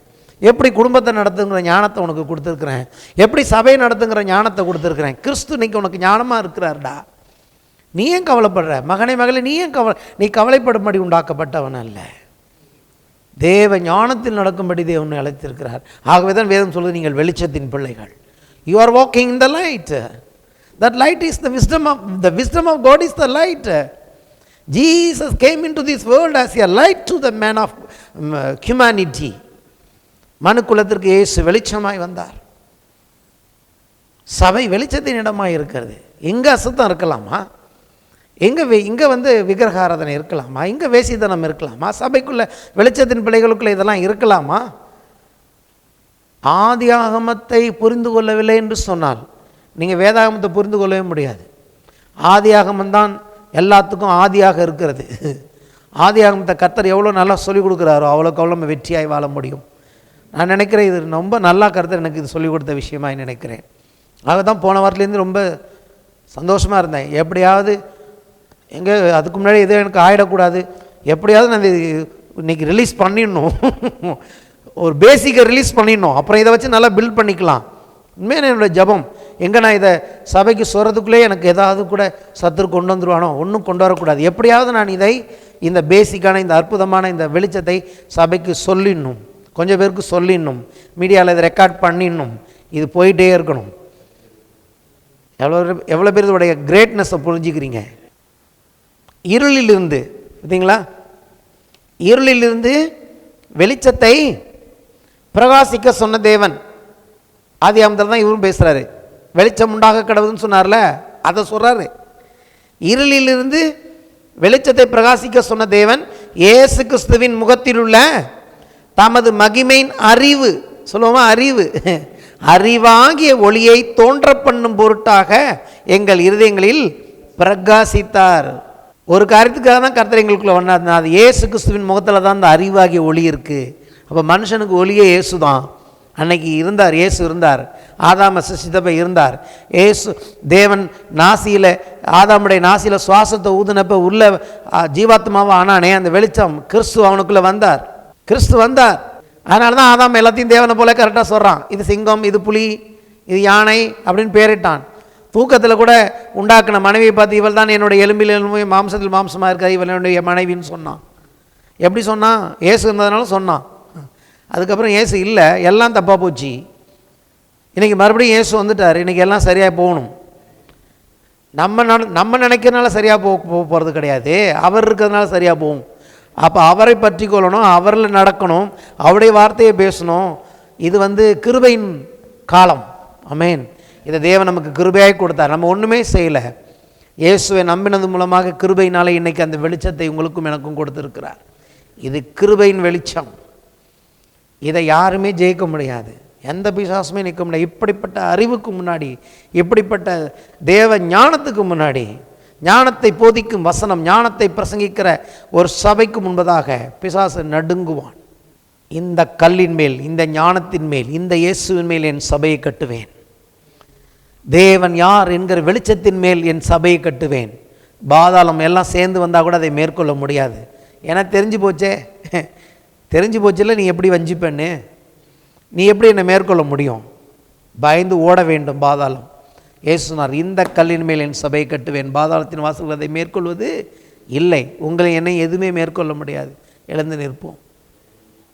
எப்படி குடும்பத்தை நடத்துங்கிற ஞானத்தை உனக்கு கொடுத்துருக்குறேன், எப்படி சபையை நடத்துங்கிற ஞானத்தை கொடுத்துருக்குறேன். கிறிஸ்து இன்னைக்கு உனக்கு ஞானமாக இருக்கிறார்டா. நீ ஏன் கவலைப்படுற? மகனே மகளே, நீ ஏன் நீ கவலைப்படும்படி உண்டாக்கப்பட்டவன் அல்ல, தேவ ஞானத்தில் நடக்கும்படி தேவனை அழைத்திருக்கிறார். ஆகவே தான் வேதம் சொல்லுது, நீங்கள் வெளிச்சத்தின் பிள்ளைகள். You are walking in the light. That light is the wisdom of God is the light. Jesus came into this world as a light to the man of humanity. மனுக்குலத்திற்கு இயேசு வெளிச்சமாய் வந்தார். சபை வெளிச்சத்தின் இடமாய் இருக்கிறது. எங்கே அசுத்தம் இருக்கலாமா? எங்கே வந்து விக்கிரக ஆராதனை இருக்கலாமா? எங்கே வேசித்தனம் இருக்கலாமா? சபைக்குள்ள வெளிச்சத்தின் பிள்ளைகளுக்குள்ள இதெல்லாம் இருக்கலாமா? ஆதி ஆகமத்தை புரிந்து கொள்ளவில்லை என்று சொன்னால் நீங்கள் வேதாகமத்தை புரிந்து கொள்ளவே முடியாது. ஆதி ஆகமந்தான் எல்லாத்துக்கும் ஆதியாக இருக்கிறது. ஆதி ஆகமத்தை கர்த்தர் எவ்வளோ நல்லா சொல்லிக் கொடுக்குறாரோ அவ்வளோக்கு அவ்வளோ நம்ம வெற்றியாய் வாழ முடியும். நான் நினைக்கிறேன், இது ரொம்ப நல்லா கர்த்தர் எனக்கு இது சொல்லிக் கொடுத்த விஷயமாக நினைக்கிறேன். ஆக தான் போன வாரத்துலேருந்து ரொம்ப சந்தோஷமாக இருந்தேன். எப்படியாவது எங்கே அதுக்கு முன்னாடி எதுவும் எனக்கு ஆகிடக்கூடாது, எப்படியாவது நான் இன்றைக்கி ரிலீஸ் பண்ணிடணும், ஒரு பேசிக்கை ரிலீஸ் பண்ணிடணும், அப்புறம் இதை வச்சு நல்லா பில்ட் பண்ணிக்கலாம். உண்மையான என்னோடய ஜபம், எங்கே நான் இதை சபைக்கு சொல்கிறதுக்குள்ளே எனக்கு ஏதாவது கூட சத்துரு கொண்டு வந்துடுவானோ, ஒன்றும் கொண்டு வரக்கூடாது. எப்படியாவது நான் இதை, இந்த பேசிக்கான இந்த அற்புதமான இந்த வெளிச்சத்தை சபைக்கு சொல்லிடணும், கொஞ்சம் பேருக்கு சொல்லிடணும், மீடியாவில் இதை ரெக்கார்ட் பண்ணிடணும், இது போயிட்டே இருக்கணும். எவ்வளோ பேர் இதோடைய கிரேட்னஸை புரிஞ்சுக்கிறீங்க? இருளிலிருந்து, பார்த்தீங்களா, இருளிலிருந்து வெளிச்சத்தை பிரகாசிக்க சொன்ன தேவன். ஆதி ஆகமத்தில் தான் இவரும் பேசுகிறாரு. வெளிச்சம் உண்டாக கடவுதுன்னு சொன்னார்ல, அதை சொல்கிறாரு. இருளிலிருந்து வெளிச்சத்தை பிரகாசிக்க சொன்ன தேவன் இயேசு கிறிஸ்துவின் முகத்தில் உள்ள தமது மகிமையின் அறிவு, சொல்லுவோமா, அறிவு, அறிவாகிய ஒளியை தோன்ற பண்ணும் பொருட்டாக எங்கள் இருதயங்களில் பிரகாசித்தார். ஒரு காரியத்துக்காக தான் கர்த்தர் எங்களுக்குள்ள வந்தார். அது இயேசு கிறிஸ்துவின் முகத்தில் தான் அந்த அறிவாகிய ஒளி இருக்குது. அப்போ மனுஷனுக்கு ஒளியே இயேசு தான். அன்னைக்கு இருந்தார், இயேசு இருந்தார், ஆதாம சிசித்தப்பை இருந்தார். இயேசு தேவன் நாசியில், ஆதாமுடைய நாசியில் சுவாசத்தை ஊதுனப்ப உள்ள ஜீவாத்மாவை ஆனானே, அந்த வெளிச்சம் கிறிஸ்து அவனுக்குள்ளே வந்தார். கிறிஸ்து வந்தார். அதனால தான் ஆதாம் எல்லாத்தையும் தேவனை போல கரெக்டாக சொல்கிறான். இது சிங்கம், இது புலி, இது யானை அப்படின்னு பேரிட்டான். தூக்கத்தில் கூட உண்டாக்குன மனைவியை பார்த்து, இவள் தான் என்னுடைய எலும்பில் எலும்பு, மாம்சத்தில் மாம்சமாக இருக்காது, இவள் என்னுடைய மனைவின்னு சொன்னான். எப்படி சொன்னான்? இயேசு இருந்ததுனால சொன்னான். அதுக்கப்புறம் இயேசு இல்லை, எல்லாம் தப்பாக போச்சு. இன்றைக்கி மறுபடியும் இயேசு வந்துட்டார், இன்றைக்கி எல்லாம் சரியாக போகணும். நம்ம நினைக்கிறதுனால சரியாக போகிறது கிடையாது, அவர் இருக்கிறதுனால சரியாக போகும். அப்போ அவரை பற்றி கொள்ளணும், அவரில் நடக்கணும், அவருடைய வார்த்தையை பேசணும். இது கிருபையின் காலம். ஆமென். இதை தேவன் நமக்கு கிருபையாய் கொடுத்தார். நம்ம ஒன்றுமே செய்யலை. இயேசுவை நம்பினது மூலமாக கிருபையினாலே இன்றைக்கி அந்த வெளிச்சத்தை உங்களுக்கும் எனக்கும் கொடுத்துருக்கிறார். இது கிருபையின் வெளிச்சம். இதை யாருமே ஜெயிக்க முடியாது. எந்த பிசாசுமே நிற்க முடியாது. இப்படிப்பட்ட அறிவுக்கு முன்னாடி, இப்படிப்பட்ட தேவ ஞானத்துக்கு முன்னாடி, ஞானத்தை போதிக்கும் வசனம், ஞானத்தை பிரசங்கிக்கிற ஒரு சபைக்கு முன்பதாக பிசாசு நடுங்குவான். இந்த கல்லின் மேல், இந்த ஞானத்தின் மேல், இந்த இயேசுவின் மேல் என் சபையை கட்டுவேன். தேவன் யார் என்கிற வெளிச்சத்தின் மேல் என் சபையை கட்டுவேன். பாதாளம் எல்லாம் சேர்ந்து வந்தால் கூட அதை மேற்கொள்ள முடியாது. ஏன்னா தெரிஞ்சு போச்சே, தெரிஞ்சு போச்சுல நீ எப்படி வஞ்சிப்பேன்னு, நீ எப்படி என்னை மேற்கொள்ள முடியும்? பயந்து ஓட வேண்டும் பாதாளம். இயேசு சொன்னார், இந்த கல்லின் மேல் என் சபையை கட்டுவேன், பாதாளத்தின் வாசல்கள் அதை மேற்கொள்வது இல்லை. உங்களை என்னை எதுவுமே மேற்கொள்ள முடியாது. எழுந்து நிற்போம்.